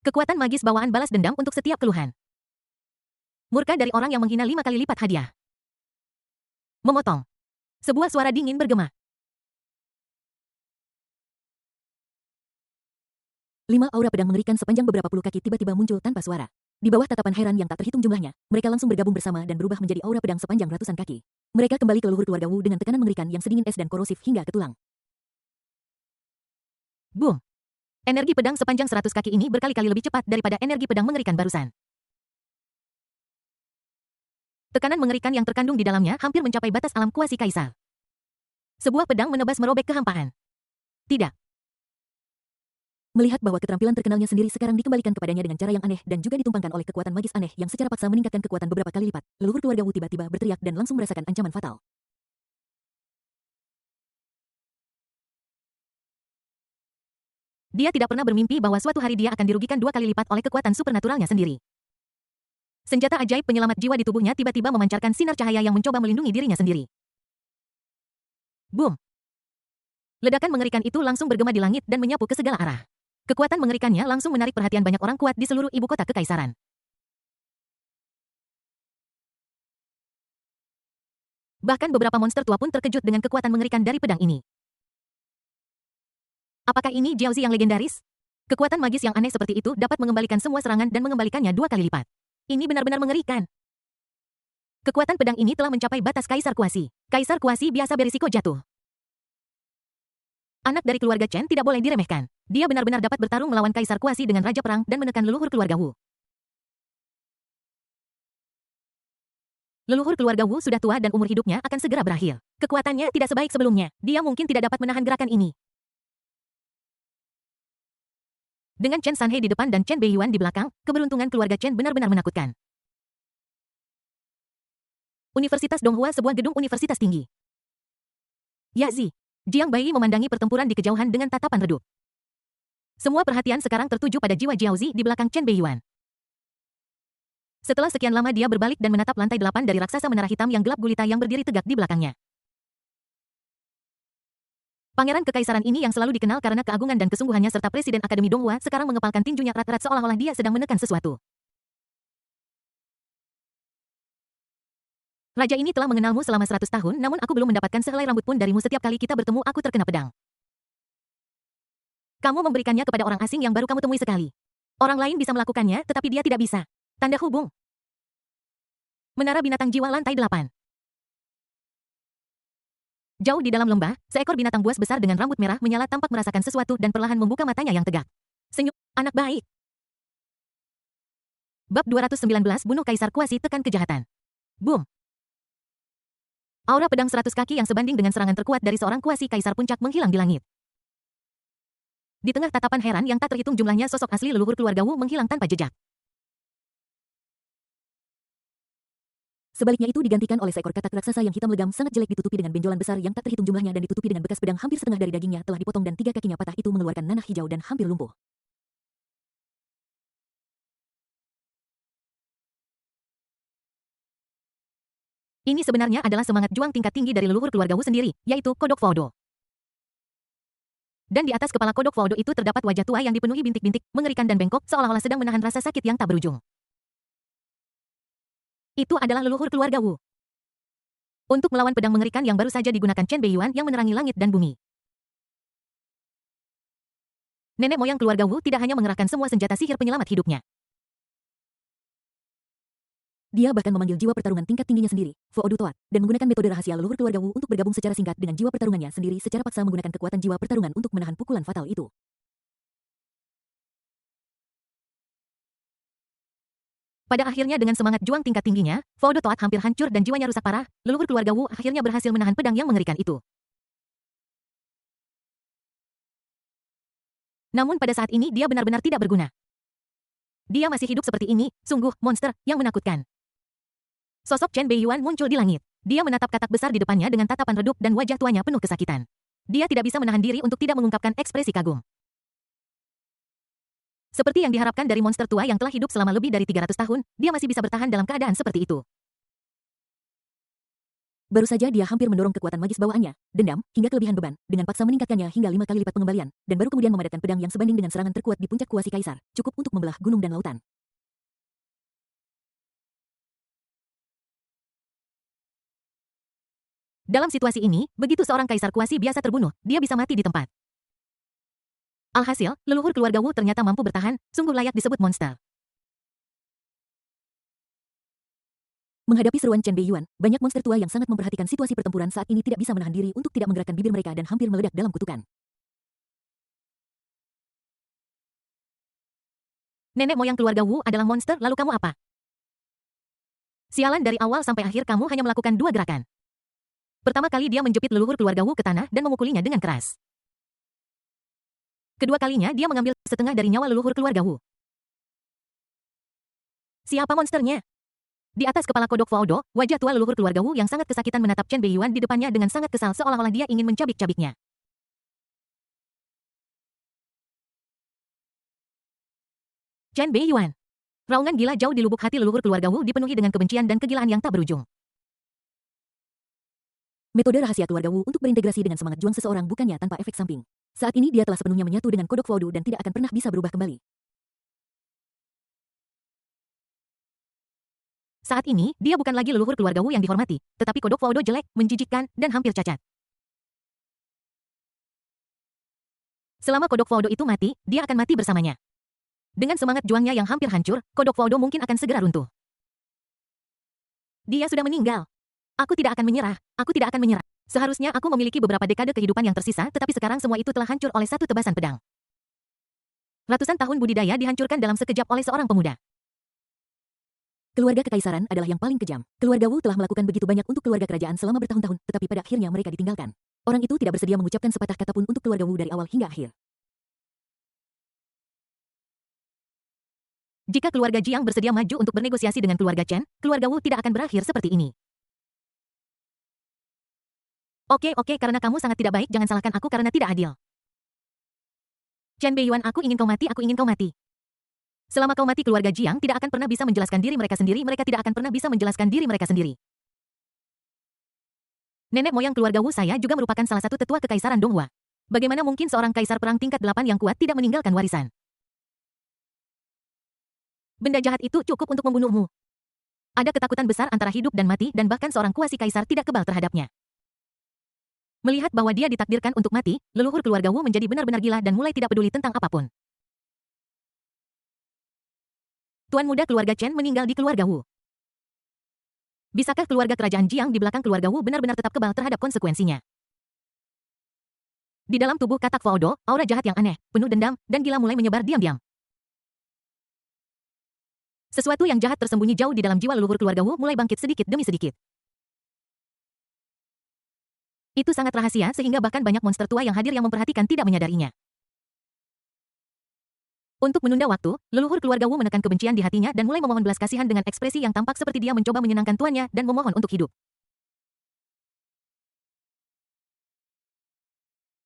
Kekuatan magis bawaan balas dendam untuk setiap keluhan. Murka dari orang yang menghina 5 kali lipat hadiah. Memotong. Sebuah suara dingin bergema. 5 aura pedang mengerikan sepanjang beberapa puluh kaki tiba-tiba muncul tanpa suara. Di bawah tatapan heran yang tak terhitung jumlahnya, mereka langsung bergabung bersama dan berubah menjadi aura pedang sepanjang ratusan kaki. Mereka kembali ke leluhur keluarga Wu dengan tekanan mengerikan yang sedingin es dan korosif hingga ke tulang. Boom. Energi pedang sepanjang 100 kaki ini berkali-kali lebih cepat daripada energi pedang mengerikan barusan. Tekanan mengerikan yang terkandung di dalamnya hampir mencapai batas alam kuasi kaisar. Sebuah pedang menebas merobek kehampaan. Tidak. Melihat bahwa keterampilan terkenalnya sendiri sekarang dikembalikan kepadanya dengan cara yang aneh dan juga ditumpangkan oleh kekuatan magis aneh yang secara paksa meningkatkan kekuatan beberapa kali lipat, leluhur keluarga Wu tiba-tiba berteriak dan langsung merasakan ancaman fatal. Dia tidak pernah bermimpi bahwa suatu hari dia akan dirugikan 2 kali lipat oleh kekuatan supernaturalnya sendiri. Senjata ajaib penyelamat jiwa di tubuhnya tiba-tiba memancarkan sinar cahaya yang mencoba melindungi dirinya sendiri. Boom! Ledakan mengerikan itu langsung bergema di langit dan menyapu ke segala arah. Kekuatan mengerikannya langsung menarik perhatian banyak orang kuat di seluruh ibu kota kekaisaran. Bahkan beberapa monster tua pun terkejut dengan kekuatan mengerikan dari pedang ini. Apakah ini Jiaozi yang legendaris? Kekuatan magis yang aneh seperti itu dapat mengembalikan semua serangan dan mengembalikannya 2 kali lipat. Ini benar-benar mengerikan. Kekuatan pedang ini telah mencapai batas Kaisar Kuasi. Kaisar Kuasi biasa berisiko jatuh. Anak dari keluarga Chen tidak boleh diremehkan. Dia benar-benar dapat bertarung melawan Kaisar Kuasi dengan Raja Perang dan menekan leluhur keluarga Wu. Leluhur keluarga Wu sudah tua dan umur hidupnya akan segera berakhir. Kekuatannya tidak sebaik sebelumnya. Dia mungkin tidak dapat menahan gerakan ini. Dengan Chen Sanhe di depan dan Chen Beiyuan di belakang, keberuntungan keluarga Chen benar-benar menakutkan. Universitas Donghua, sebuah gedung universitas tinggi. Yazi. Jiang Bai memandangi pertempuran di kejauhan dengan tatapan redup. Semua perhatian sekarang tertuju pada jiwa Jiaozi di belakang Chen Beiyuan. Setelah sekian lama dia berbalik dan menatap lantai 8 dari raksasa menara hitam yang gelap gulita yang berdiri tegak di belakangnya. Pangeran kekaisaran ini yang selalu dikenal karena keagungan dan kesungguhannya serta Presiden Akademi Donghua sekarang mengepalkan tinjunya erat-erat seolah-olah dia sedang menekan sesuatu. Raja ini telah mengenalmu selama 100 tahun, namun aku belum mendapatkan sehelai rambut pun darimu. Setiap kali kita bertemu aku terkena pedang. Kamu memberikannya kepada orang asing yang baru kamu temui sekali. Orang lain bisa melakukannya, tetapi dia tidak bisa. Tanda hubung. Menara binatang jiwa lantai 8. Jauh di dalam lembah, seekor binatang buas besar dengan rambut merah menyala tampak merasakan sesuatu dan perlahan membuka matanya yang tegak. Senyum, anak baik. Bab 219 Bunuh Kaisar Kuasi, tekan kejahatan. Boom. Aura pedang 100 kaki yang sebanding dengan serangan terkuat dari seorang kuasi kaisar puncak menghilang di langit. Di tengah tatapan heran yang tak terhitung jumlahnya, sosok asli leluhur keluarga Wu menghilang tanpa jejak. Sebaliknya itu digantikan oleh seekor katak raksasa yang hitam legam sangat jelek ditutupi dengan benjolan besar yang tak terhitung jumlahnya dan ditutupi dengan bekas pedang hampir setengah dari dagingnya telah dipotong dan 3 kakinya patah itu mengeluarkan nanah hijau dan hampir lumpuh. Ini sebenarnya adalah semangat juang tingkat tinggi dari leluhur keluarga Wu sendiri, yaitu Kodok Faudo. Dan di atas kepala Kodok Faudo itu terdapat wajah tua yang dipenuhi bintik-bintik, mengerikan dan bengkok seolah-olah sedang menahan rasa sakit yang tak berujung. Itu adalah leluhur keluarga Wu. Untuk melawan pedang mengerikan yang baru saja digunakan Chen Beiyuan yang menerangi langit dan bumi. Nenek moyang keluarga Wu tidak hanya mengerahkan semua senjata sihir penyelamat hidupnya. Dia bahkan memanggil jiwa pertarungan tingkat tingginya sendiri, Foodu Toat, dan menggunakan metode rahasia leluhur keluarga Wu untuk bergabung secara singkat dengan jiwa pertarungannya sendiri secara paksa menggunakan kekuatan jiwa pertarungan untuk menahan pukulan fatal itu. Pada akhirnya dengan semangat juang tingkat tingginya, Foodo Toat hampir hancur dan jiwanya rusak parah, leluhur keluarga Wu akhirnya berhasil menahan pedang yang mengerikan itu. Namun pada saat ini dia benar-benar tidak berguna. Dia masih hidup seperti ini, sungguh monster yang menakutkan. Sosok Chen Beiyuan muncul di langit. Dia menatap katak besar di depannya dengan tatapan redup dan wajah tuanya penuh kesakitan. Dia tidak bisa menahan diri untuk tidak mengungkapkan ekspresi kagum. Seperti yang diharapkan dari monster tua yang telah hidup selama lebih dari 300 tahun, dia masih bisa bertahan dalam keadaan seperti itu. Baru saja dia hampir mendorong kekuatan magis bawaannya, dendam, hingga kelebihan beban, dengan paksa meningkatkannya hingga 5 kali lipat pengembalian, dan baru kemudian memadatkan pedang yang sebanding dengan serangan terkuat di puncak kuasi kaisar, cukup untuk membelah gunung dan lautan. Dalam situasi ini, begitu seorang kaisar kuasi biasa terbunuh, dia bisa mati di tempat. Alhasil, leluhur keluarga Wu ternyata mampu bertahan, sungguh layak disebut monster. Menghadapi seruan Chen Beiyuan, banyak monster tua yang sangat memperhatikan situasi pertempuran saat ini tidak bisa menahan diri untuk tidak menggerakkan bibir mereka dan hampir meledak dalam kutukan. Nenek moyang keluarga Wu adalah monster, lalu kamu apa? Sialan, dari awal sampai akhir kamu hanya melakukan 2 gerakan. Pertama kali dia menjepit leluhur keluarga Wu ke tanah dan memukulinya dengan keras. Kedua kalinya dia mengambil setengah dari nyawa leluhur keluarga Wu. Siapa monsternya? Di atas kepala Kodok Faudo, wajah tua leluhur keluarga Wu yang sangat kesakitan menatap Chen Beiyuan di depannya dengan sangat kesal seolah-olah dia ingin mencabik-cabiknya. Chen Beiyuan. Raungan gila jauh di lubuk hati leluhur keluarga Wu dipenuhi dengan kebencian dan kegilaan yang tak berujung. Metode rahasia keluarga Wu untuk berintegrasi dengan semangat juang seseorang bukannya tanpa efek samping. Saat ini dia telah sepenuhnya menyatu dengan Kodok Faudo dan tidak akan pernah bisa berubah kembali. Saat ini, dia bukan lagi leluhur keluarga Wu yang dihormati, tetapi Kodok Faudo jelek, menjijikkan, dan hampir cacat. Selama Kodok Faudo itu mati, dia akan mati bersamanya. Dengan semangat juangnya yang hampir hancur, Kodok Faudo mungkin akan segera runtuh. Dia sudah meninggal. Aku tidak akan menyerah, aku tidak akan menyerah. Seharusnya aku memiliki beberapa dekade kehidupan yang tersisa, tetapi sekarang semua itu telah hancur oleh satu tebasan pedang. Ratusan tahun budidaya dihancurkan dalam sekejap oleh seorang pemuda. Keluarga kekaisaran adalah yang paling kejam. Keluarga Wu telah melakukan begitu banyak untuk keluarga kerajaan selama bertahun-tahun, tetapi pada akhirnya mereka ditinggalkan. Orang itu tidak bersedia mengucapkan sepatah kata pun untuk keluarga Wu dari awal hingga akhir. Jika keluarga Jiang bersedia maju untuk bernegosiasi dengan keluarga Chen, keluarga Wu tidak akan berakhir seperti ini. Oke, karena kamu sangat tidak baik, jangan salahkan aku karena tidak adil. Chen Beiyuan, aku ingin kau mati, aku ingin kau mati. Selama kau mati, keluarga Jiang tidak akan pernah bisa menjelaskan diri mereka sendiri, mereka tidak akan pernah bisa menjelaskan diri mereka sendiri. Nenek moyang keluarga Wu saya juga merupakan salah satu tetua kekaisaran Donghua. Bagaimana mungkin seorang kaisar perang tingkat 8 yang kuat tidak meninggalkan warisan? Benda jahat itu cukup untuk membunuhmu. Ada ketakutan besar antara hidup dan mati, dan bahkan seorang kuasi kaisar tidak kebal terhadapnya. Melihat bahwa dia ditakdirkan untuk mati, leluhur keluarga Wu menjadi benar-benar gila dan mulai tidak peduli tentang apapun. Tuan muda keluarga Chen meninggal di keluarga Wu. Bisakah keluarga kerajaan Jiang di belakang keluarga Wu benar-benar tetap kebal terhadap konsekuensinya? Di dalam tubuh katak Faudo, aura jahat yang aneh, penuh dendam, dan gila mulai menyebar diam-diam. Sesuatu yang jahat tersembunyi jauh di dalam jiwa leluhur keluarga Wu mulai bangkit sedikit demi sedikit. Itu sangat rahasia sehingga bahkan banyak monster tua yang hadir yang memperhatikan tidak menyadarinya. Untuk menunda waktu, leluhur keluarga Wu menekan kebencian di hatinya dan mulai memohon belas kasihan dengan ekspresi yang tampak seperti dia mencoba menyenangkan tuannya dan memohon untuk hidup.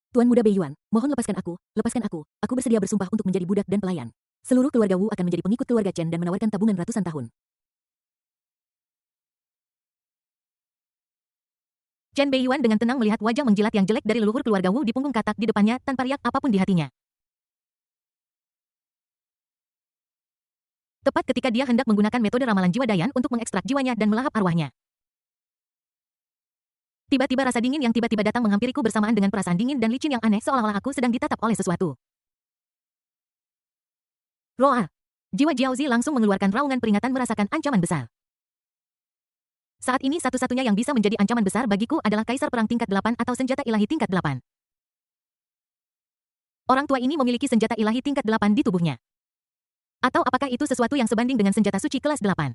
Tuan Muda Beiyuan, mohon lepaskan aku, lepaskan aku. Aku bersedia bersumpah untuk menjadi budak dan pelayan. Seluruh keluarga Wu akan menjadi pengikut keluarga Chen dan menawarkan tabungan ratusan tahun. Chen Beiyuan dengan tenang melihat wajah menjilat yang jelek dari leluhur keluarga Wu di punggung katak di depannya tanpa riak apapun di hatinya. Tepat ketika dia hendak menggunakan metode ramalan jiwa Dayan untuk mengekstrak jiwanya dan melahap arwahnya. Tiba-tiba rasa dingin yang tiba-tiba datang menghampiriku bersamaan dengan perasaan dingin dan licin yang aneh seolah-olah aku sedang ditatap oleh sesuatu. Roar! Jiwa Jiaozi langsung mengeluarkan raungan peringatan merasakan ancaman besar. Saat ini satu-satunya yang bisa menjadi ancaman besar bagiku adalah Kaisar Perang tingkat 8 atau senjata ilahi tingkat 8. Orang tua ini memiliki senjata ilahi tingkat 8 di tubuhnya. Atau apakah itu sesuatu yang sebanding dengan senjata suci kelas 8?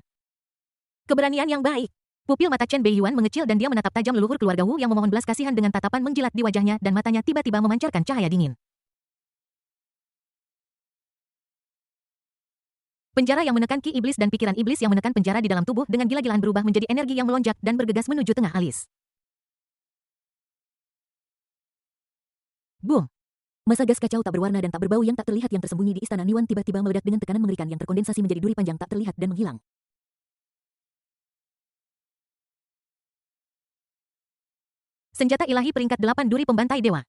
Keberanian yang baik. Pupil mata Chen Beiyuan mengecil dan dia menatap tajam leluhur keluarga Wu yang memohon belas kasihan dengan tatapan menjilat di wajahnya dan matanya tiba-tiba memancarkan cahaya dingin. Penjara yang menekan ki iblis dan pikiran iblis yang menekan penjara di dalam tubuh dengan gila-gilaan berubah menjadi energi yang melonjak dan bergegas menuju tengah alis. Boom! Masa gas kacau tak berwarna dan tak berbau yang tak terlihat yang tersembunyi di istana Niwan tiba-tiba meledak dengan tekanan mengerikan yang terkondensasi menjadi duri panjang tak terlihat dan menghilang. Senjata ilahi peringkat 8 duri pembantai dewa.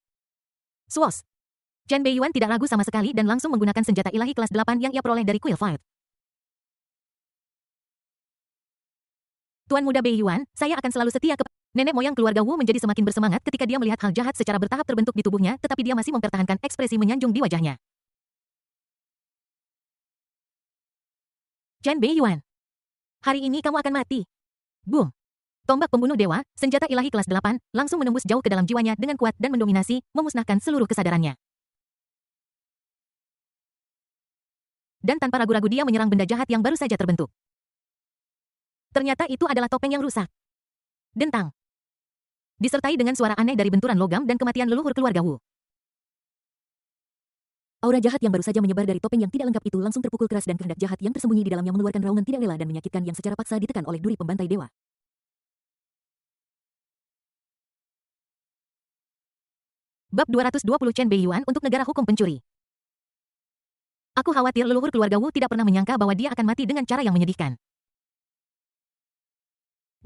Swos! Chen Beiyuan tidak ragu sama sekali dan langsung menggunakan senjata ilahi kelas 8 yang ia peroleh dari Quill Fight. Tuan Muda Beiyuan, saya akan selalu setia kepada nenek moyang keluarga Wu menjadi semakin bersemangat ketika dia melihat hal jahat secara bertahap terbentuk di tubuhnya, tetapi dia masih mempertahankan ekspresi menyanjung di wajahnya. Chen Beiyuan, hari ini kamu akan mati. Boom! Tombak pembunuh dewa, senjata ilahi kelas 8, langsung menembus jauh ke dalam jiwanya dengan kuat dan mendominasi, memusnahkan seluruh kesadarannya. Dan tanpa ragu-ragu dia menyerang benda jahat yang baru saja terbentuk. Ternyata itu adalah topeng yang rusak. Dentang. Disertai dengan suara aneh dari benturan logam dan kematian leluhur keluarga Wu. Aura jahat yang baru saja menyebar dari topeng yang tidak lengkap itu langsung terpukul keras dan kehendak jahat yang tersembunyi di dalamnya mengeluarkan raungan tidak rela dan menyakitkan yang secara paksa ditekan oleh duri pembantai dewa. Bab 220 Chen Beiyuan untuk negara hukum pencuri. Aku khawatir leluhur keluarga Wu tidak pernah menyangka bahwa dia akan mati dengan cara yang menyedihkan.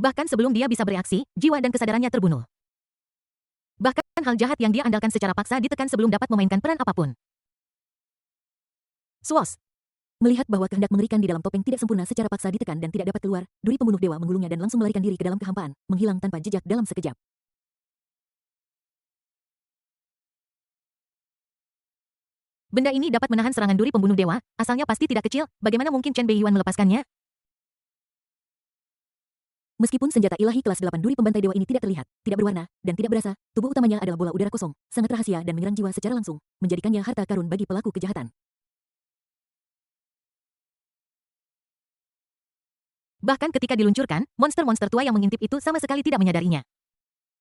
Bahkan sebelum dia bisa bereaksi, jiwa dan kesadarannya terbunuh. Bahkan hal jahat yang dia andalkan secara paksa ditekan sebelum dapat memainkan peran apapun. Swos! Melihat bahwa kehendak mengerikan di dalam topeng tidak sempurna secara paksa ditekan dan tidak dapat keluar, duri pembunuh dewa menggulungnya dan langsung melarikan diri ke dalam kehampaan, menghilang tanpa jejak dalam sekejap. Benda ini dapat menahan serangan duri pembunuh dewa, asalnya pasti tidak kecil, bagaimana mungkin Chen Beiyuan melepaskannya? Meskipun senjata ilahi kelas 8 duri pembantai dewa ini tidak terlihat, tidak berwarna, dan tidak berasa, tubuh utamanya adalah bola udara kosong, sangat rahasia dan menyerang jiwa secara langsung, menjadikannya harta karun bagi pelaku kejahatan. Bahkan ketika diluncurkan, monster-monster tua yang mengintip itu sama sekali tidak menyadarinya.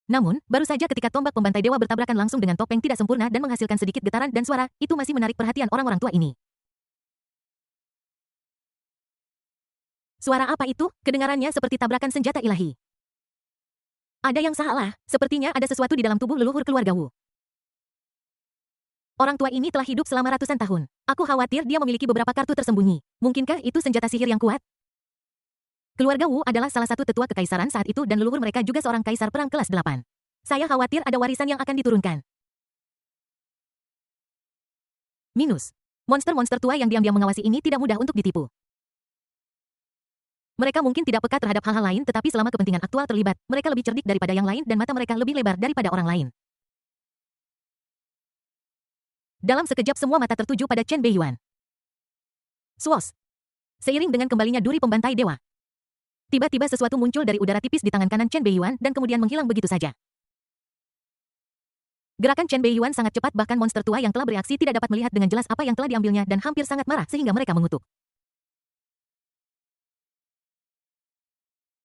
Namun, baru saja ketika tombak pembantai dewa bertabrakan langsung dengan topeng tidak sempurna dan menghasilkan sedikit getaran dan suara, itu masih menarik perhatian orang-orang tua ini. Suara apa itu? Kedengarannya seperti tabrakan senjata ilahi. Ada yang salah, sepertinya ada sesuatu di dalam tubuh leluhur keluarga Wu. Orang tua ini telah hidup selama ratusan tahun. Aku khawatir dia memiliki beberapa kartu tersembunyi. Mungkinkah itu senjata sihir yang kuat? Keluarga Wu adalah salah satu tetua kekaisaran saat itu dan leluhur mereka juga seorang kaisar perang kelas 8. Saya khawatir ada warisan yang akan diturunkan. Minus. Monster-monster tua yang diam-diam mengawasi ini tidak mudah untuk ditipu. Mereka mungkin tidak peka terhadap hal-hal lain tetapi selama kepentingan aktual terlibat, mereka lebih cerdik daripada yang lain dan mata mereka lebih lebar daripada orang lain. Dalam sekejap semua mata tertuju pada Chen Beiyuan. Swos. Seiring dengan kembalinya duri pembantai dewa. Tiba-tiba sesuatu muncul dari udara tipis di tangan kanan Chen Beiyuan dan kemudian menghilang begitu saja. Gerakan Chen Beiyuan sangat cepat bahkan monster tua yang telah bereaksi tidak dapat melihat dengan jelas apa yang telah diambilnya dan hampir sangat marah sehingga mereka mengutuk.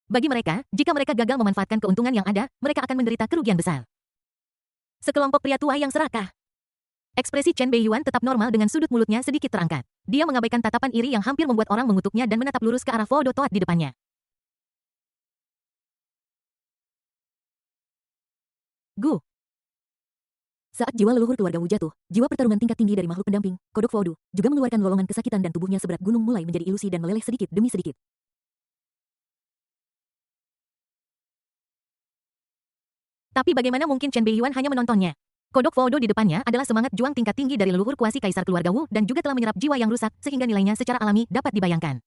Bagi mereka, jika mereka gagal memanfaatkan keuntungan yang ada, mereka akan menderita kerugian besar. Sekelompok pria tua yang serakah. Ekspresi Chen Beiyuan tetap normal dengan sudut mulutnya sedikit terangkat. Dia mengabaikan tatapan iri yang hampir membuat orang mengutuknya dan menatap lurus ke arah Vo Do Toat di depannya. Gu. Saat jiwa leluhur keluarga Wu jatuh, jiwa pertarungan tingkat tinggi dari makhluk pendamping, Kodok Voodoo, juga mengeluarkan lolongan kesakitan dan tubuhnya seberat gunung mulai menjadi ilusi dan meleleh sedikit demi sedikit. Tapi bagaimana mungkin Chen Beiyuan hanya menontonnya? Kodok Voodoo di depannya adalah semangat juang tingkat tinggi dari leluhur kuasi kaisar keluarga Wu dan juga telah menyerap jiwa yang rusak sehingga nilainya secara alami dapat dibayangkan.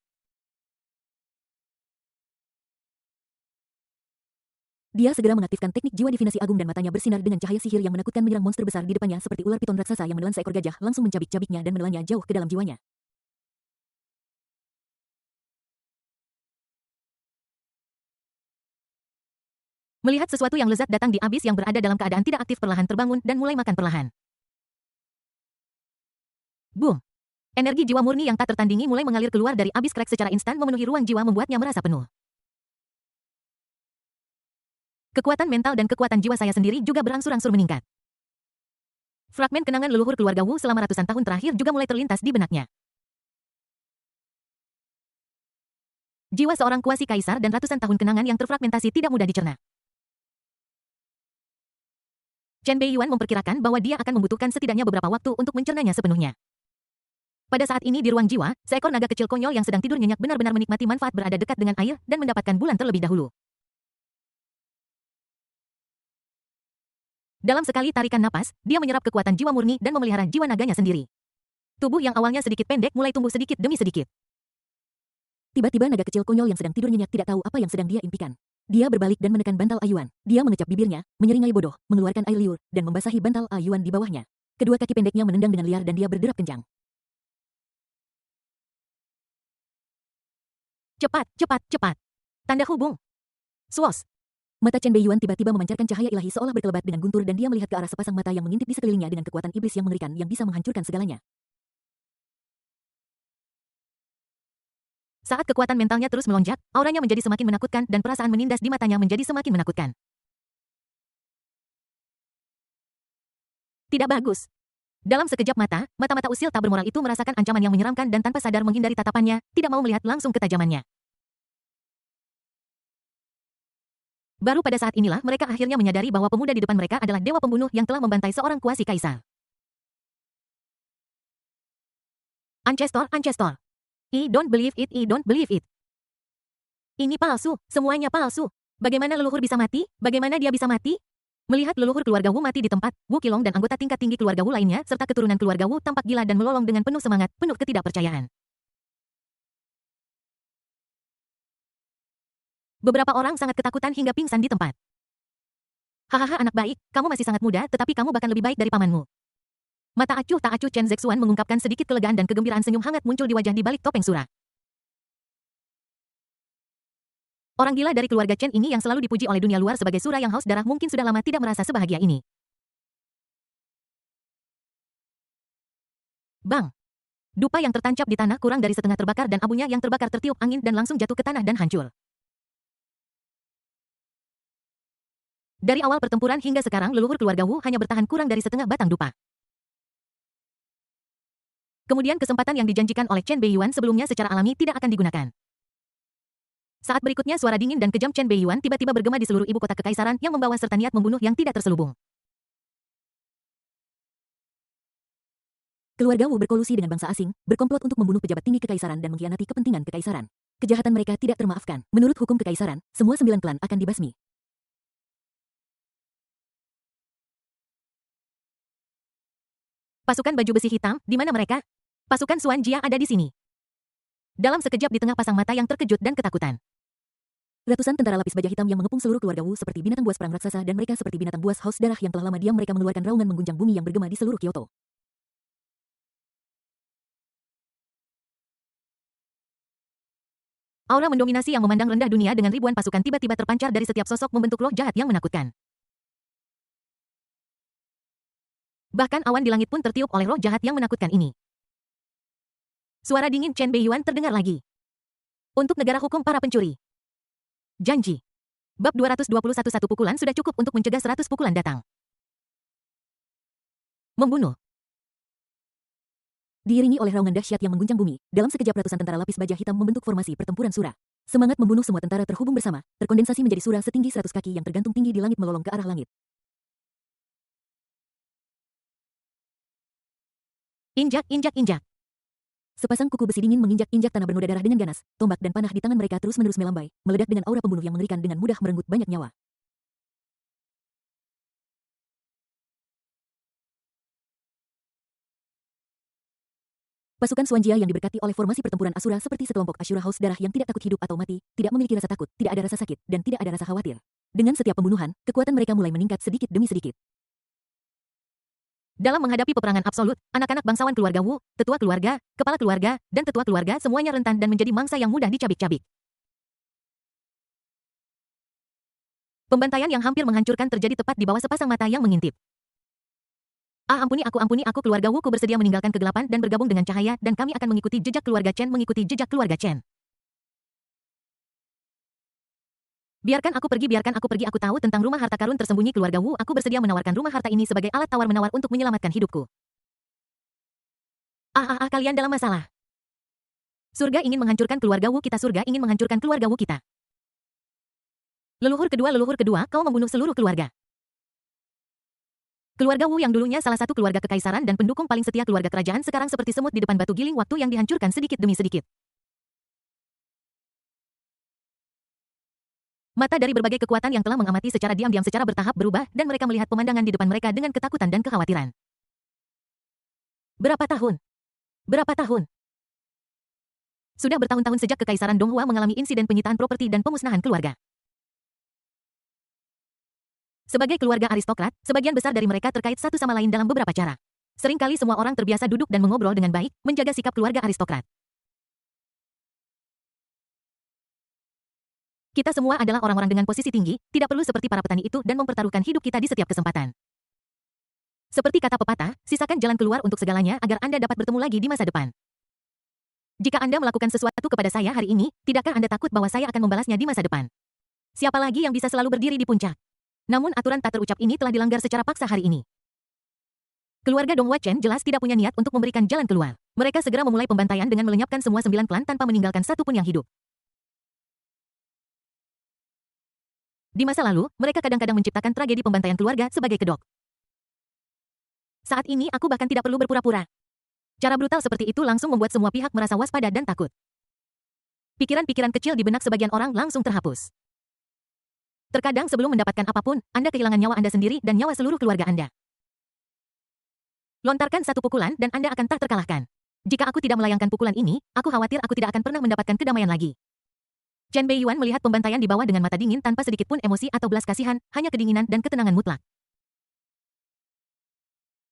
Dia segera mengaktifkan teknik jiwa divinasi agung dan matanya bersinar dengan cahaya sihir yang menakutkan menyerang monster besar di depannya seperti ular piton raksasa yang menelan seekor gajah langsung mencabik-cabiknya dan menelannya jauh ke dalam jiwanya. Melihat sesuatu yang lezat datang di abis yang berada dalam keadaan tidak aktif perlahan terbangun dan mulai makan perlahan. Boom! Energi jiwa murni yang tak tertandingi mulai mengalir keluar dari abis krek secara instan memenuhi ruang jiwa membuatnya merasa penuh. Kekuatan mental dan kekuatan jiwa saya sendiri juga berangsur-angsur meningkat. Fragmen kenangan leluhur keluarga Wu selama ratusan tahun terakhir juga mulai terlintas di benaknya. Jiwa seorang kuasi kaisar dan ratusan tahun kenangan yang terfragmentasi tidak mudah dicerna. Chen Beiyuan memperkirakan bahwa dia akan membutuhkan setidaknya beberapa waktu untuk mencernanya sepenuhnya. Pada saat ini di ruang jiwa, seekor naga kecil konyol yang sedang tidur nyenyak benar-benar menikmati manfaat berada dekat dengan air dan mendapatkan bulan terlebih dahulu. Dalam sekali tarikan napas, dia menyerap kekuatan jiwa murni dan memelihara jiwa naganya sendiri. Tubuh yang awalnya sedikit pendek mulai tumbuh sedikit demi sedikit. Tiba-tiba naga kecil konyol yang sedang tidur nyenyak tidak tahu apa yang sedang dia impikan. Dia berbalik dan menekan bantal Ayuan. Dia mengecap bibirnya, menyeringai bodoh, mengeluarkan air liur, dan membasahi bantal Ayuan di bawahnya. Kedua kaki pendeknya menendang dengan liar dan dia berderap kencang. Cepat, cepat, cepat. Tanda hubung. Swos. Mata Chen Beiyuan tiba-tiba memancarkan cahaya ilahi seolah berkelebat dengan guntur dan dia melihat ke arah sepasang mata yang mengintip di sekelilingnya dengan kekuatan iblis yang mengerikan yang bisa menghancurkan segalanya. Saat kekuatan mentalnya terus melonjak, auranya menjadi semakin menakutkan dan perasaan menindas di matanya menjadi semakin menakutkan. Tidak bagus. Dalam sekejap mata, mata-mata usil tak bermoral itu merasakan ancaman yang menyeramkan dan tanpa sadar menghindari tatapannya, tidak mau melihat langsung ketajamannya. Baru pada saat inilah mereka akhirnya menyadari bahwa pemuda di depan mereka adalah dewa pembunuh yang telah membantai seorang kuasi kaisar. Ancestor, Ancestor. I don't believe it, I don't believe it. Ini palsu, semuanya palsu. Bagaimana leluhur bisa mati? Bagaimana dia bisa mati? Melihat leluhur keluarga Wu mati di tempat, Wu Qilong dan anggota tingkat tinggi keluarga Wu lainnya serta keturunan keluarga Wu tampak gila dan melolong dengan penuh semangat, penuh ketidakpercayaan. Beberapa orang sangat ketakutan hingga pingsan di tempat. Hahaha anak baik, kamu masih sangat muda tetapi kamu bahkan lebih baik dari pamanmu. Mata acuh tak acuh Chen Zexuan mengungkapkan sedikit kelegaan dan kegembiraan senyum hangat muncul di wajah di balik topeng surah. Orang gila dari keluarga Chen ini yang selalu dipuji oleh dunia luar sebagai surah yang haus darah mungkin sudah lama tidak merasa sebahagia ini. Bang! Dupa yang tertancap di tanah kurang dari setengah terbakar dan abunya yang terbakar tertiup angin dan langsung jatuh ke tanah dan hancur. Dari awal pertempuran hingga sekarang leluhur keluarga Wu hanya bertahan kurang dari setengah batang dupa. Kemudian kesempatan yang dijanjikan oleh Chen Beiyuan sebelumnya secara alami tidak akan digunakan. Saat berikutnya suara dingin dan kejam Chen Beiyuan tiba-tiba bergema di seluruh ibu kota kekaisaran yang membawa serta niat membunuh yang tidak terselubung. Keluarga Wu berkolusi dengan bangsa asing, berkomplot untuk membunuh pejabat tinggi kekaisaran dan mengkhianati kepentingan kekaisaran. Kejahatan mereka tidak termaafkan. Menurut hukum kekaisaran, semua 9 klan akan dibasmi. Pasukan baju besi hitam, di mana mereka? Pasukan Xuan Jia ada di sini. Dalam sekejap di tengah pasang mata yang terkejut dan ketakutan. Ratusan tentara lapis baja hitam yang mengepung seluruh keluarga Wu seperti binatang buas perang raksasa dan mereka seperti binatang buas haus darah yang telah lama diam mereka mengeluarkan raungan mengguncang bumi yang bergema di seluruh Kyoto. Aura mendominasi yang memandang rendah dunia dengan ribuan pasukan tiba-tiba terpancar dari setiap sosok membentuk roh jahat yang menakutkan. Bahkan awan di langit pun tertiup oleh roh jahat yang menakutkan ini. Suara dingin Chen Beiyuan terdengar lagi. Untuk negara hukum para pencuri. Janji. Bab 221 satu pukulan sudah cukup untuk mencegah 100 pukulan datang. Membunuh. Diiringi oleh raungan dahsyat yang mengguncang bumi, dalam sekejap ratusan tentara lapis baja hitam membentuk formasi pertempuran Sura. Semangat membunuh semua tentara terhubung bersama, terkondensasi menjadi Sura setinggi 100 kaki yang tergantung tinggi di langit melolong ke arah langit. Injak, injak, injak. Sepasang kuku besi dingin menginjak-injak tanah bernoda darah dengan ganas, tombak dan panah di tangan mereka terus-menerus melambai, meledak dengan aura pembunuh yang mengerikan dengan mudah merenggut banyak nyawa. Pasukan Swanjia yang diberkati oleh formasi pertempuran Asura seperti sekelompok Ashura House darah yang tidak takut hidup atau mati, tidak memiliki rasa takut, tidak ada rasa sakit, dan tidak ada rasa khawatir. Dengan setiap pembunuhan, kekuatan mereka mulai meningkat sedikit demi sedikit. Dalam menghadapi peperangan absolut, anak-anak bangsawan keluarga Wu, tetua keluarga, kepala keluarga, dan tetua keluarga semuanya rentan dan menjadi mangsa yang mudah dicabik-cabik. Pembantaian yang hampir menghancurkan terjadi tepat di bawah sepasang mata yang mengintip. Ampuni aku keluarga Wu ku bersedia meninggalkan kegelapan dan bergabung dengan cahaya dan kami akan mengikuti jejak keluarga Chen Biarkan aku pergi aku tahu tentang rumah harta karun tersembunyi keluarga Wu aku bersedia menawarkan rumah harta ini sebagai alat tawar-menawar untuk menyelamatkan hidupku. Kalian dalam masalah. Surga ingin menghancurkan keluarga Wu kita surga ingin menghancurkan keluarga Wu kita. Leluhur kedua kau membunuh seluruh keluarga. Keluarga Wu yang dulunya salah satu keluarga kekaisaran dan pendukung paling setia keluarga kerajaan sekarang seperti semut di depan batu giling waktu yang dihancurkan sedikit demi sedikit. Mata dari berbagai kekuatan yang telah mengamati secara diam-diam secara bertahap berubah dan mereka melihat pemandangan di depan mereka dengan ketakutan dan kekhawatiran. Berapa tahun? Berapa tahun? Sudah bertahun-tahun sejak kekaisaran Donghua mengalami insiden penyitaan properti dan pemusnahan keluarga. Sebagai keluarga aristokrat, sebagian besar dari mereka terkait satu sama lain dalam beberapa cara. Seringkali semua orang terbiasa duduk dan mengobrol dengan baik, menjaga sikap keluarga aristokrat. Kita semua adalah orang-orang dengan posisi tinggi, tidak perlu seperti para petani itu dan mempertaruhkan hidup kita di setiap kesempatan. Seperti kata pepatah, sisakan jalan keluar untuk segalanya agar Anda dapat bertemu lagi di masa depan. Jika Anda melakukan sesuatu kepada saya hari ini, tidakkah Anda takut bahwa saya akan membalasnya di masa depan? Siapa lagi yang bisa selalu berdiri di puncak? Namun aturan tak terucap ini telah dilanggar secara paksa hari ini. Keluarga Donghua Chen jelas tidak punya niat untuk memberikan jalan keluar. Mereka segera memulai pembantaian dengan melenyapkan semua 9 klan tanpa meninggalkan satu pun yang hidup. Di masa lalu, mereka kadang-kadang menciptakan tragedi pembantaian keluarga sebagai kedok. Saat ini aku bahkan tidak perlu berpura-pura. Cara brutal seperti itu langsung membuat semua pihak merasa waspada dan takut. Pikiran-pikiran kecil di benak sebagian orang langsung terhapus. Terkadang sebelum mendapatkan apapun, Anda kehilangan nyawa Anda sendiri dan nyawa seluruh keluarga Anda. Lontarkan satu pukulan dan Anda akan tak terkalahkan. Jika aku tidak melayangkan pukulan ini, aku khawatir aku tidak akan pernah mendapatkan kedamaian lagi. Chen Beiyuan melihat pembantaian di bawah dengan mata dingin tanpa sedikit pun emosi atau belas kasihan, hanya kedinginan dan ketenangan mutlak.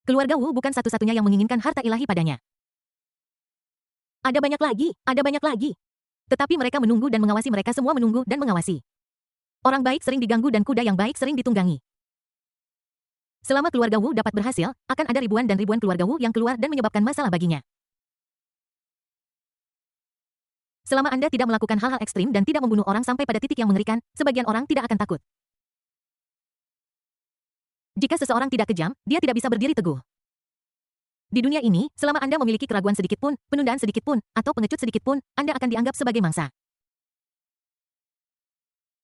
Keluarga Wu bukan satu-satunya yang menginginkan harta ilahi padanya. Ada banyak lagi. Tetapi mereka menunggu dan mengawasi mereka semua menunggu dan mengawasi. Orang baik sering diganggu dan kuda yang baik sering ditunggangi. Selama keluarga Wu dapat berhasil, akan ada ribuan dan ribuan keluarga Wu yang keluar dan menyebabkan masalah baginya. Selama Anda tidak melakukan hal-hal ekstrim dan tidak membunuh orang sampai pada titik yang mengerikan, sebagian orang tidak akan takut. Jika seseorang tidak kejam, dia tidak bisa berdiri teguh. Di dunia ini, selama Anda memiliki keraguan sedikit pun, penundaan sedikit pun, atau pengecut sedikit pun, Anda akan dianggap sebagai mangsa.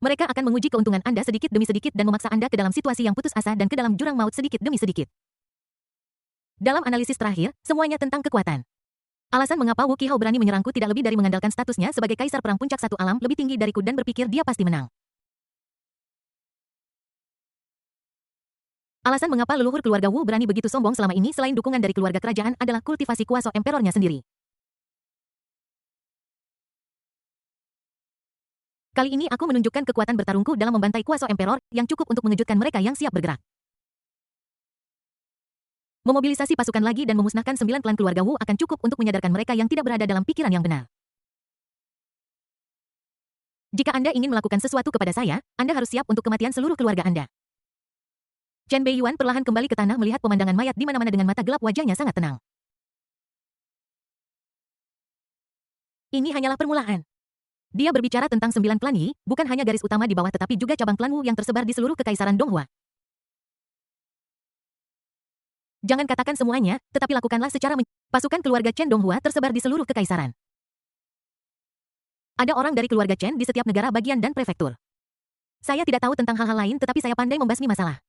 Mereka akan menguji keuntungan Anda sedikit demi sedikit dan memaksa Anda ke dalam situasi yang putus asa dan ke dalam jurang maut sedikit demi sedikit. Dalam analisis terakhir, semuanya tentang kekuatan. Alasan mengapa Wu Qihao berani menyerangku tidak lebih dari mengandalkan statusnya sebagai kaisar perang puncak satu alam lebih tinggi dariku dan berpikir dia pasti menang. Alasan mengapa leluhur keluarga Wu berani begitu sombong selama ini selain dukungan dari keluarga kerajaan adalah kultivasi kuasa emperornya sendiri. Kali ini aku menunjukkan kekuatan bertarungku dalam membantai kuasa emperor yang cukup untuk mengejutkan mereka yang siap bergerak. Memobilisasi pasukan lagi dan memusnahkan 9 klan keluarga Wu akan cukup untuk menyadarkan mereka yang tidak berada dalam pikiran yang benar. Jika Anda ingin melakukan sesuatu kepada saya, Anda harus siap untuk kematian seluruh keluarga Anda. Chen Beiyuan perlahan kembali ke tanah melihat pemandangan mayat di mana-mana dengan mata gelap wajahnya sangat tenang. Ini hanyalah permulaan. Dia berbicara tentang 9 klan Yi, bukan hanya garis utama di bawah tetapi juga cabang klan Wu yang tersebar di seluruh kekaisaran Donghua. Jangan katakan semuanya, tetapi lakukanlah secara pasukan keluarga Chen Donghua tersebar di seluruh kekaisaran. Ada orang dari keluarga Chen di setiap negara bagian dan prefektur. Saya tidak tahu tentang hal-hal lain tetapi saya pandai membasmi masalah.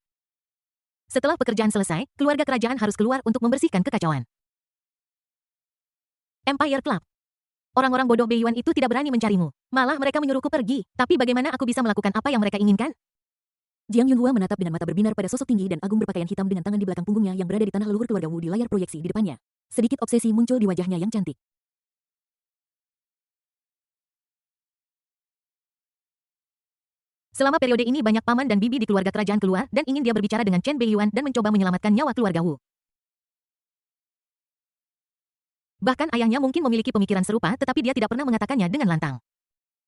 Setelah pekerjaan selesai, keluarga kerajaan harus keluar untuk membersihkan kekacauan. Empire Club. Orang-orang bodoh Beiyuan itu tidak berani mencarimu. Malah mereka menyuruhku pergi. Tapi bagaimana aku bisa melakukan apa yang mereka inginkan? Jiang Yunhua menatap dengan mata berbinar pada sosok tinggi dan agung berpakaian hitam dengan tangan di belakang punggungnya yang berada di tanah leluhur keluarga Wu di layar proyeksi di depannya. Sedikit obsesi muncul di wajahnya yang cantik. Selama periode ini banyak paman dan bibi di keluarga kerajaan keluar dan ingin dia berbicara dengan Chen Beiyuan dan mencoba menyelamatkan nyawa keluarga Wu. Bahkan ayahnya mungkin memiliki pemikiran serupa tetapi dia tidak pernah mengatakannya dengan lantang.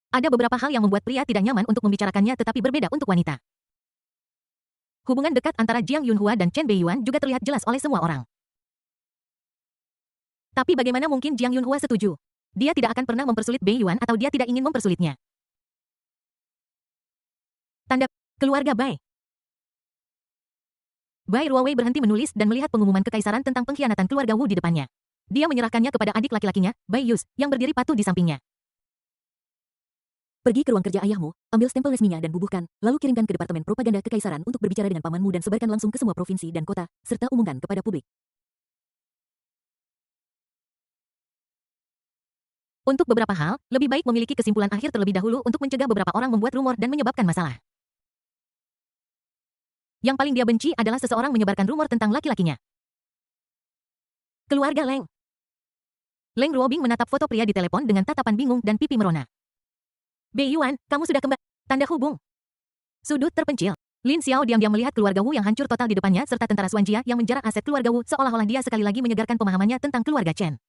Ada beberapa hal yang membuat pria tidak nyaman untuk membicarakannya tetapi berbeda untuk wanita. Hubungan dekat antara Jiang Yunhua dan Chen Beiyuan juga terlihat jelas oleh semua orang. Tapi bagaimana mungkin Jiang Yunhua setuju? Dia tidak akan pernah mempersulit Beiyuan atau dia tidak ingin mempersulitnya. Tanda keluarga Bai. Bai Ruowei berhenti menulis dan melihat pengumuman kekaisaran tentang pengkhianatan keluarga Wu di depannya. Dia menyerahkannya kepada adik laki-lakinya, Bai Yus, yang berdiri patuh di sampingnya. Pergi ke ruang kerja ayahmu, ambil stempel resminya dan bubuhkan, lalu kirimkan ke Departemen Propaganda Kekaisaran untuk berbicara dengan pamanmu dan sebarkan langsung ke semua provinsi dan kota, serta umumkan kepada publik. Untuk beberapa hal, lebih baik memiliki kesimpulan akhir terlebih dahulu untuk mencegah beberapa orang membuat rumor dan menyebabkan masalah. Yang paling dia benci adalah seseorang menyebarkan rumor tentang laki-lakinya. Keluarga Leng. Leng Ruobing menatap foto pria di telepon dengan tatapan bingung dan pipi merona. Beiyuan, kamu sudah kembali. Tanda hubung. Sudut terpencil. Lin Xiao diam-diam melihat keluarga Wu yang hancur total di depannya serta tentara Xuanjia yang menjarah aset keluarga Wu seolah-olah dia sekali lagi menyegarkan pemahamannya tentang keluarga Chen.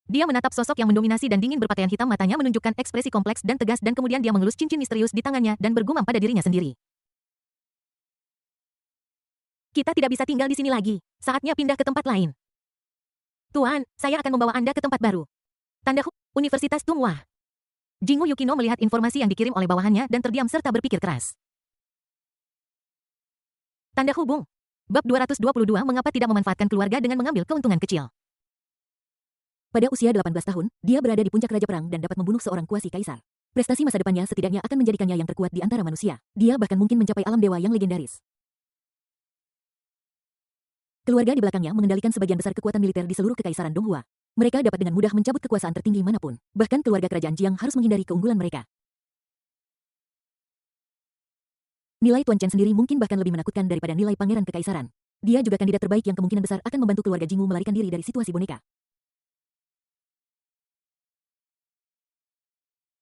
Dia menatap sosok yang mendominasi dan dingin berpakaian hitam, matanya menunjukkan ekspresi kompleks dan tegas dan kemudian dia mengelus cincin misterius di tangannya dan bergumam pada dirinya sendiri. Kita tidak bisa tinggal di sini lagi. Saatnya pindah ke tempat lain. Tuan, saya akan membawa Anda ke tempat baru. Tanda Universitas Tunghua. Jingu Yukino melihat informasi yang dikirim oleh bawahannya dan terdiam serta berpikir keras. Tanda hubung. Bab 222 mengapa tidak memanfaatkan keluarga dengan mengambil keuntungan kecil. Pada usia 18 tahun, dia berada di puncak raja perang dan dapat membunuh seorang kuasi kaisar. Prestasi masa depannya setidaknya akan menjadikannya yang terkuat di antara manusia. Dia bahkan mungkin mencapai alam dewa yang legendaris. Keluarga di belakangnya mengendalikan sebagian besar kekuatan militer di seluruh kekaisaran Donghua. Mereka dapat dengan mudah mencabut kekuasaan tertinggi manapun. Bahkan keluarga kerajaan Jiang harus menghindari keunggulan mereka. Nilai Tuan Chen sendiri mungkin bahkan lebih menakutkan daripada nilai pangeran kekaisaran. Dia juga kandidat terbaik yang kemungkinan besar akan membantu keluarga Jingu melarikan diri dari situasi boneka.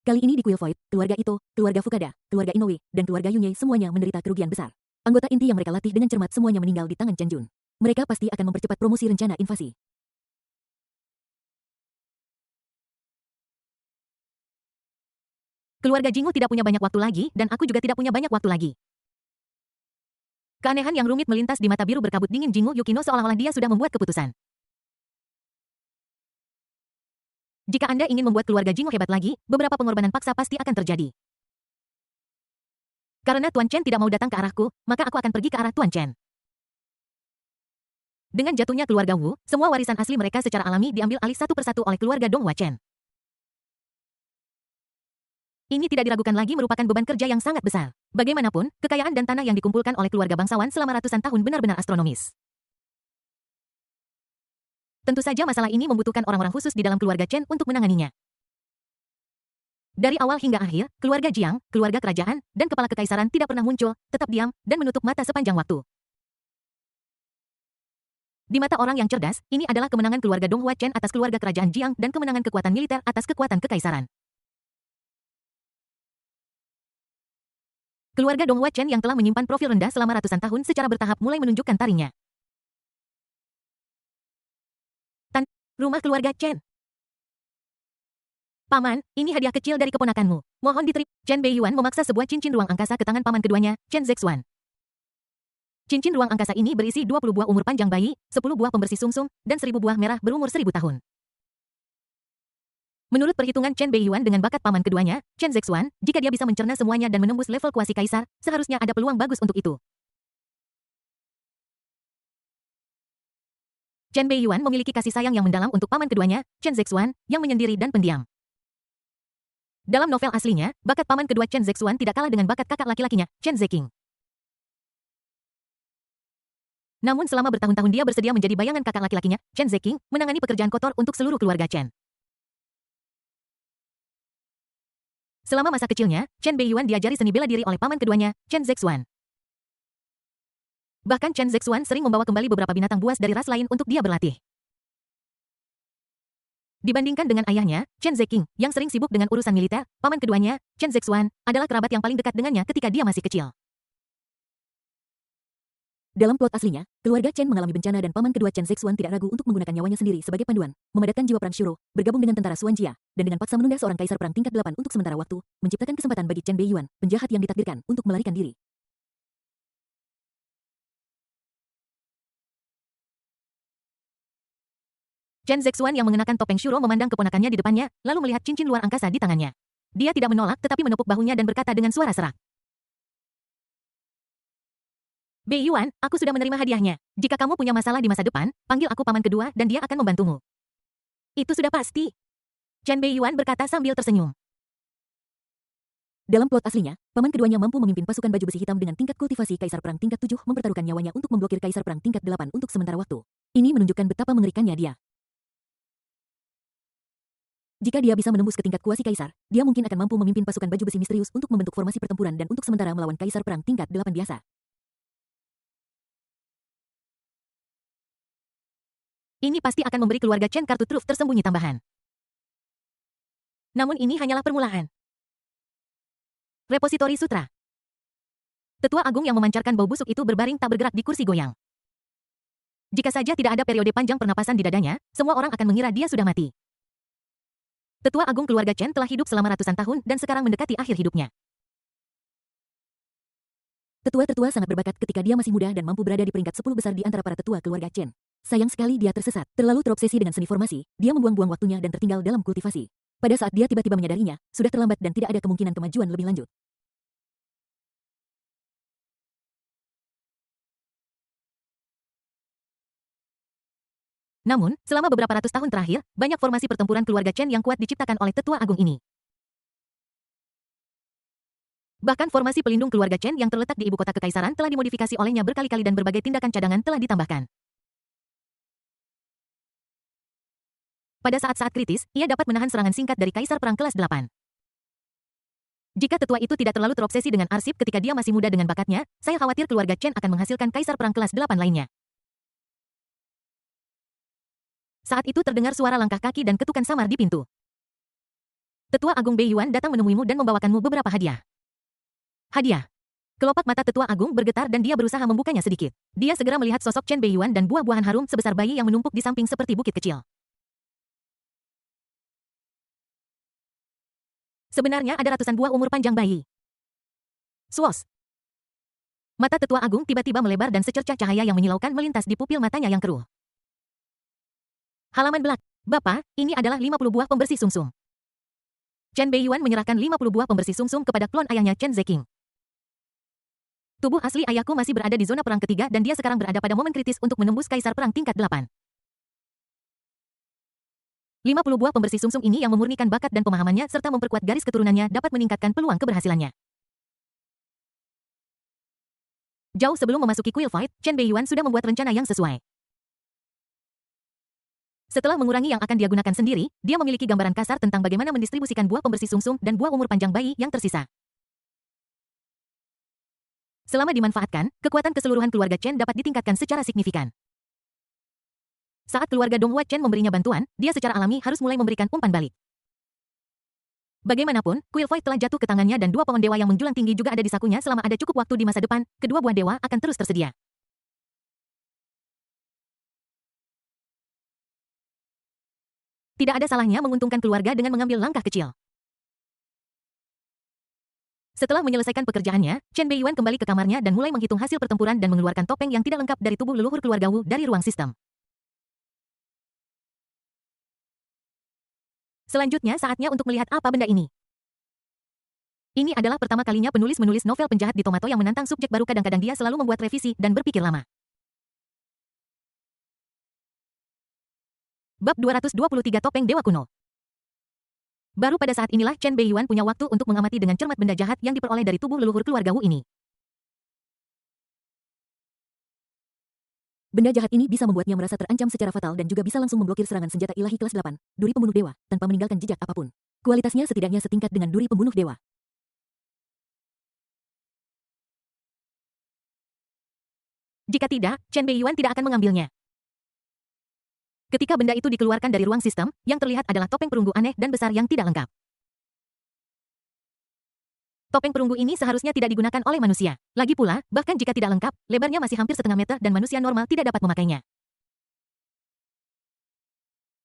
Kali ini di Kuil Void, keluarga Ito, keluarga Fukada, keluarga Inoue, dan keluarga Yunye semuanya menderita kerugian besar. Anggota inti yang mereka latih dengan cermat semuanya meninggal di tangan Chen Jun. Mereka pasti akan mempercepat promosi rencana invasi. Keluarga Jingu tidak punya banyak waktu lagi, dan aku juga tidak punya banyak waktu lagi. Keanehan yang rumit melintas di mata biru berkabut dingin Jingu Yukino seolah-olah dia sudah membuat keputusan. Jika Anda ingin membuat keluarga Jingu hebat lagi, beberapa pengorbanan paksa pasti akan terjadi. Karena Tuan Chen tidak mau datang ke arahku, maka aku akan pergi ke arah Tuan Chen. Dengan jatuhnya keluarga Wu, semua warisan asli mereka secara alami diambil alih satu persatu oleh keluarga Donghua Chen. Ini tidak diragukan lagi merupakan beban kerja yang sangat besar. Bagaimanapun, kekayaan dan tanah yang dikumpulkan oleh keluarga bangsawan selama ratusan tahun benar-benar astronomis. Tentu saja masalah ini membutuhkan orang-orang khusus di dalam keluarga Chen untuk menanganinya. Dari awal hingga akhir, keluarga Jiang, keluarga kerajaan, dan kepala kekaisaran tidak pernah muncul, tetap diam, dan menutup mata sepanjang waktu. Di mata orang yang cerdas, ini adalah kemenangan keluarga Donghua Chen atas keluarga kerajaan Jiang dan kemenangan kekuatan militer atas kekuatan kekaisaran. Keluarga Donghua Chen yang telah menyimpan profil rendah selama ratusan tahun secara bertahap mulai menunjukkan taringnya. Rumah keluarga Chen. Paman, ini hadiah kecil dari keponakanmu. Mohon diterima. Chen Beiyuan memaksa sebuah cincin ruang angkasa ke tangan paman keduanya, Chen Zexuan. Cincin ruang angkasa ini berisi 20 buah umur panjang bayi, 10 buah pembersih sumsum, dan 1000 buah merah berumur 1000 tahun. Menurut perhitungan Chen Beiyuan dengan bakat paman keduanya, Chen Zexuan, jika dia bisa mencerna semuanya dan menembus level kuasi kaisar, seharusnya ada peluang bagus untuk itu. Chen Beiyuan memiliki kasih sayang yang mendalam untuk paman keduanya, Chen Zexuan, yang menyendiri dan pendiam. Dalam novel aslinya, bakat paman kedua Chen Zexuan tidak kalah dengan bakat kakak laki-lakinya, Chen Zeking. Namun selama bertahun-tahun dia bersedia menjadi bayangan kakak laki-lakinya, Chen Zeking, menangani pekerjaan kotor untuk seluruh keluarga Chen. Selama masa kecilnya, Chen Beiyuan diajari seni bela diri oleh paman keduanya, Chen Zexuan. Bahkan Chen Zexuan sering membawa kembali beberapa binatang buas dari ras lain untuk dia berlatih. Dibandingkan dengan ayahnya, Chen Zeking, yang sering sibuk dengan urusan militer, paman keduanya, Chen Zexuan, adalah kerabat yang paling dekat dengannya ketika dia masih kecil. Dalam plot aslinya, keluarga Chen mengalami bencana dan paman kedua Chen Zexuan tidak ragu untuk menggunakan nyawanya sendiri sebagai panduan, memadatkan jiwa perang Shuro, bergabung dengan tentara Xuan Jia, dan dengan paksa menunda seorang kaisar perang tingkat 8 untuk sementara waktu, menciptakan kesempatan bagi Chen Beiyuan, penjahat yang ditakdirkan, untuk melarikan diri. Chen Zexuan yang mengenakan topeng Shuro memandang keponakannya di depannya, lalu melihat cincin luar angkasa di tangannya. Dia tidak menolak tetapi menepuk bahunya dan berkata dengan suara serak. Beiyuan, aku sudah menerima hadiahnya. Jika kamu punya masalah di masa depan, panggil aku paman kedua dan dia akan membantumu. Itu sudah pasti. Chen Beiyuan berkata sambil tersenyum. Dalam plot aslinya, paman keduanya mampu memimpin pasukan baju besi hitam dengan tingkat kultivasi kaisar perang tingkat 7 mempertaruhkan nyawanya untuk memblokir kaisar perang tingkat 8 untuk sementara waktu. Ini menunjukkan betapa mengerikannya dia. Jika dia bisa menembus ke tingkat kuasi kaisar, dia mungkin akan mampu memimpin pasukan baju besi misterius untuk membentuk formasi pertempuran dan untuk sementara melawan kaisar perang tingkat 8 biasa. Ini pasti akan memberi keluarga Chen kartu truf tersembunyi tambahan. Namun ini hanyalah permulaan. Repositori Sutra. Tetua Agung yang memancarkan bau busuk itu berbaring tak bergerak di kursi goyang. Jika saja tidak ada periode panjang pernapasan di dadanya, semua orang akan mengira dia sudah mati. Tetua Agung keluarga Chen telah hidup selama ratusan tahun dan sekarang mendekati akhir hidupnya. Tetua-tetua sangat berbakat ketika dia masih muda dan mampu berada di peringkat 10 besar di antara para tetua keluarga Chen. Sayang sekali dia tersesat, terlalu terobsesi dengan seni formasi, dia membuang-buang waktunya dan tertinggal dalam kultivasi. Pada saat dia tiba-tiba menyadarinya, sudah terlambat dan tidak ada kemungkinan kemajuan lebih lanjut. Namun, selama beberapa ratus tahun terakhir, banyak formasi pertempuran keluarga Chen yang kuat diciptakan oleh Tetua Agung ini. Bahkan formasi pelindung keluarga Chen yang terletak di ibu kota kekaisaran telah dimodifikasi olehnya berkali-kali dan berbagai tindakan cadangan telah ditambahkan. Pada saat-saat kritis, ia dapat menahan serangan singkat dari kaisar perang kelas 8. Jika tetua itu tidak terlalu terobsesi dengan arsip ketika dia masih muda dengan bakatnya, saya khawatir keluarga Chen akan menghasilkan kaisar perang kelas 8 lainnya. Saat itu terdengar suara langkah kaki dan ketukan samar di pintu. Tetua Agung Beiyuan datang menemuimu dan membawakanmu beberapa hadiah. Hadiah. Kelopak mata Tetua Agung bergetar dan dia berusaha membukanya sedikit. Dia segera melihat sosok Chen Beiyuan dan buah-buahan harum sebesar bayi yang menumpuk di samping seperti bukit kecil. Sebenarnya ada ratusan buah umur panjang bayi. Swos. Mata Tetua Agung tiba-tiba melebar dan secercah cahaya yang menyilaukan melintas di pupil matanya yang keruh. Halaman belakang. Bapak, ini adalah 50 buah pembersih sumsum. Chen Beiyuan menyerahkan 50 buah pembersih sumsum kepada klon ayahnya Chen Zeking. Tubuh asli ayahku masih berada di zona perang ketiga dan dia sekarang berada pada momen kritis untuk menembus kaisar perang tingkat 8. 50 buah pembersih sumsum ini yang memurnikan bakat dan pemahamannya serta memperkuat garis keturunannya dapat meningkatkan peluang keberhasilannya. Jauh sebelum memasuki Quill Fight, Chen Beiyuan sudah membuat rencana yang sesuai. Setelah mengurangi yang akan dia gunakan sendiri, dia memiliki gambaran kasar tentang bagaimana mendistribusikan buah pembersih sumsum dan buah umur panjang bayi yang tersisa. Selama dimanfaatkan, kekuatan keseluruhan keluarga Chen dapat ditingkatkan secara signifikan. Saat keluarga Donghua Chen memberinya bantuan, dia secara alami harus mulai memberikan umpan balik. Bagaimanapun, Quill Fight telah jatuh ke tangannya dan dua pohon dewa yang menjulang tinggi juga ada di sakunya selama ada cukup waktu di masa depan, kedua buah dewa akan terus tersedia. Tidak ada salahnya menguntungkan keluarga dengan mengambil langkah kecil. Setelah menyelesaikan pekerjaannya, Chen Beiyuan kembali ke kamarnya dan mulai menghitung hasil pertempuran dan mengeluarkan topeng yang tidak lengkap dari tubuh leluhur keluarga Wu dari ruang sistem. Selanjutnya saatnya untuk melihat apa benda ini. Ini adalah pertama kalinya penulis-menulis novel penjahat di Tomato yang menantang subjek baru. Kadang-kadang dia selalu membuat revisi dan berpikir lama. Bab 223 Topeng Dewa Kuno. Baru pada saat inilah Chen Beiyuan punya waktu untuk mengamati dengan cermat benda jahat yang diperoleh dari tubuh leluhur keluarga Wu ini. Benda jahat ini bisa membuatnya merasa terancam secara fatal dan juga bisa langsung memblokir serangan senjata ilahi kelas 8, duri pembunuh dewa, tanpa meninggalkan jejak apapun. Kualitasnya setidaknya setingkat dengan duri pembunuh dewa. Jika tidak, Chen Beiyuan tidak akan mengambilnya. Ketika benda itu dikeluarkan dari ruang sistem, yang terlihat adalah topeng perunggu aneh dan besar yang tidak lengkap. Topeng perunggu ini seharusnya tidak digunakan oleh manusia. Lagi pula, bahkan jika tidak lengkap, lebarnya masih hampir setengah meter dan manusia normal tidak dapat memakainya.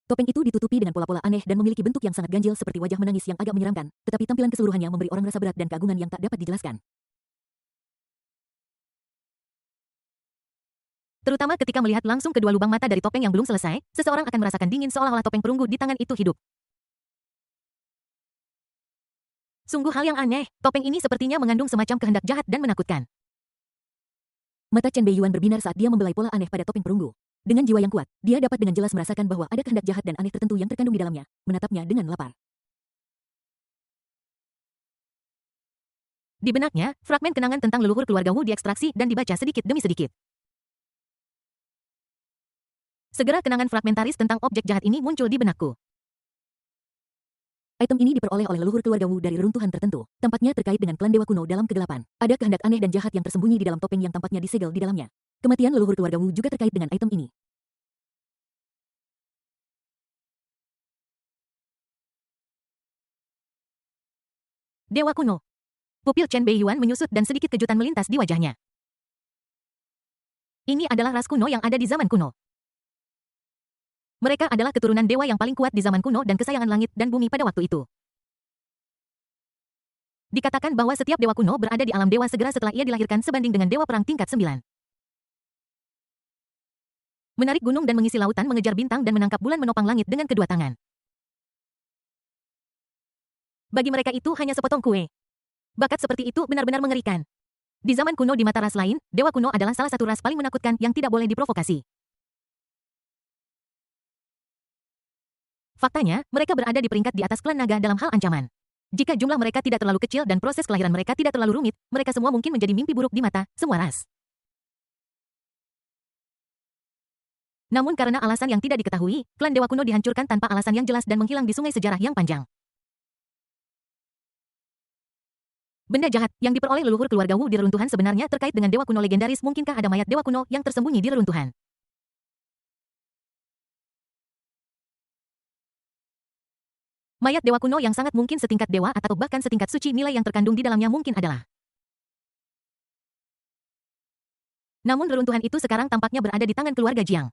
Topeng itu ditutupi dengan pola-pola aneh dan memiliki bentuk yang sangat ganjil seperti wajah menangis yang agak menyeramkan, tetapi tampilan keseluruhannya memberi orang rasa berat dan keagungan yang tak dapat dijelaskan. Terutama ketika melihat langsung kedua lubang mata dari topeng yang belum selesai, seseorang akan merasakan dingin seolah-olah topeng perunggu di tangan itu hidup. Sungguh hal yang aneh, topeng ini sepertinya mengandung semacam kehendak jahat dan menakutkan. Mata Chen Beiyuan berbinar saat dia membelai pola aneh pada topeng perunggu. Dengan jiwa yang kuat, dia dapat dengan jelas merasakan bahwa ada kehendak jahat dan aneh tertentu yang terkandung di dalamnya, menatapnya dengan lapar. Di benaknya, fragmen kenangan tentang leluhur keluarga Wu diekstraksi dan dibaca sedikit demi sedikit. Segera kenangan fragmentaris tentang objek jahat ini muncul di benakku. Item ini diperoleh oleh leluhur keluarga Wu dari reruntuhan tertentu. Tampaknya terkait dengan klan dewa kuno dalam kegelapan. Ada kehendak aneh dan jahat yang tersembunyi di dalam topeng yang tampaknya disegel di dalamnya. Kematian leluhur keluarga Wu juga terkait dengan item ini. Dewa kuno. Pupil Chen Beiyuan menyusut dan sedikit kejutan melintas di wajahnya. Ini adalah ras kuno yang ada di zaman kuno. Mereka adalah keturunan dewa yang paling kuat di zaman kuno dan kesayangan langit dan bumi pada waktu itu. Dikatakan bahwa setiap dewa kuno berada di alam dewa segera setelah ia dilahirkan sebanding dengan dewa perang tingkat 9. Menarik gunung dan mengisi lautan, mengejar bintang dan menangkap bulan, menopang langit dengan kedua tangan. Bagi mereka itu hanya sepotong kue. Bakat seperti itu benar-benar mengerikan. Di zaman kuno di mata ras lain, dewa kuno adalah salah satu ras paling menakutkan yang tidak boleh diprovokasi. Faktanya, mereka berada di peringkat di atas klan naga dalam hal ancaman. Jika jumlah mereka tidak terlalu kecil dan proses kelahiran mereka tidak terlalu rumit, mereka semua mungkin menjadi mimpi buruk di mata semua ras. Namun karena alasan yang tidak diketahui, klan dewa kuno dihancurkan tanpa alasan yang jelas dan menghilang di sungai sejarah yang panjang. Benda jahat yang diperoleh leluhur keluarga Wu di reruntuhan sebenarnya terkait dengan dewa kuno legendaris. Mungkinkah ada mayat dewa kuno yang tersembunyi di reruntuhan? Mayat dewa kuno yang sangat mungkin setingkat dewa atau bahkan setingkat suci. Nilai yang terkandung di dalamnya mungkin adalah. Namun reruntuhan itu sekarang tampaknya berada di tangan keluarga Jiang.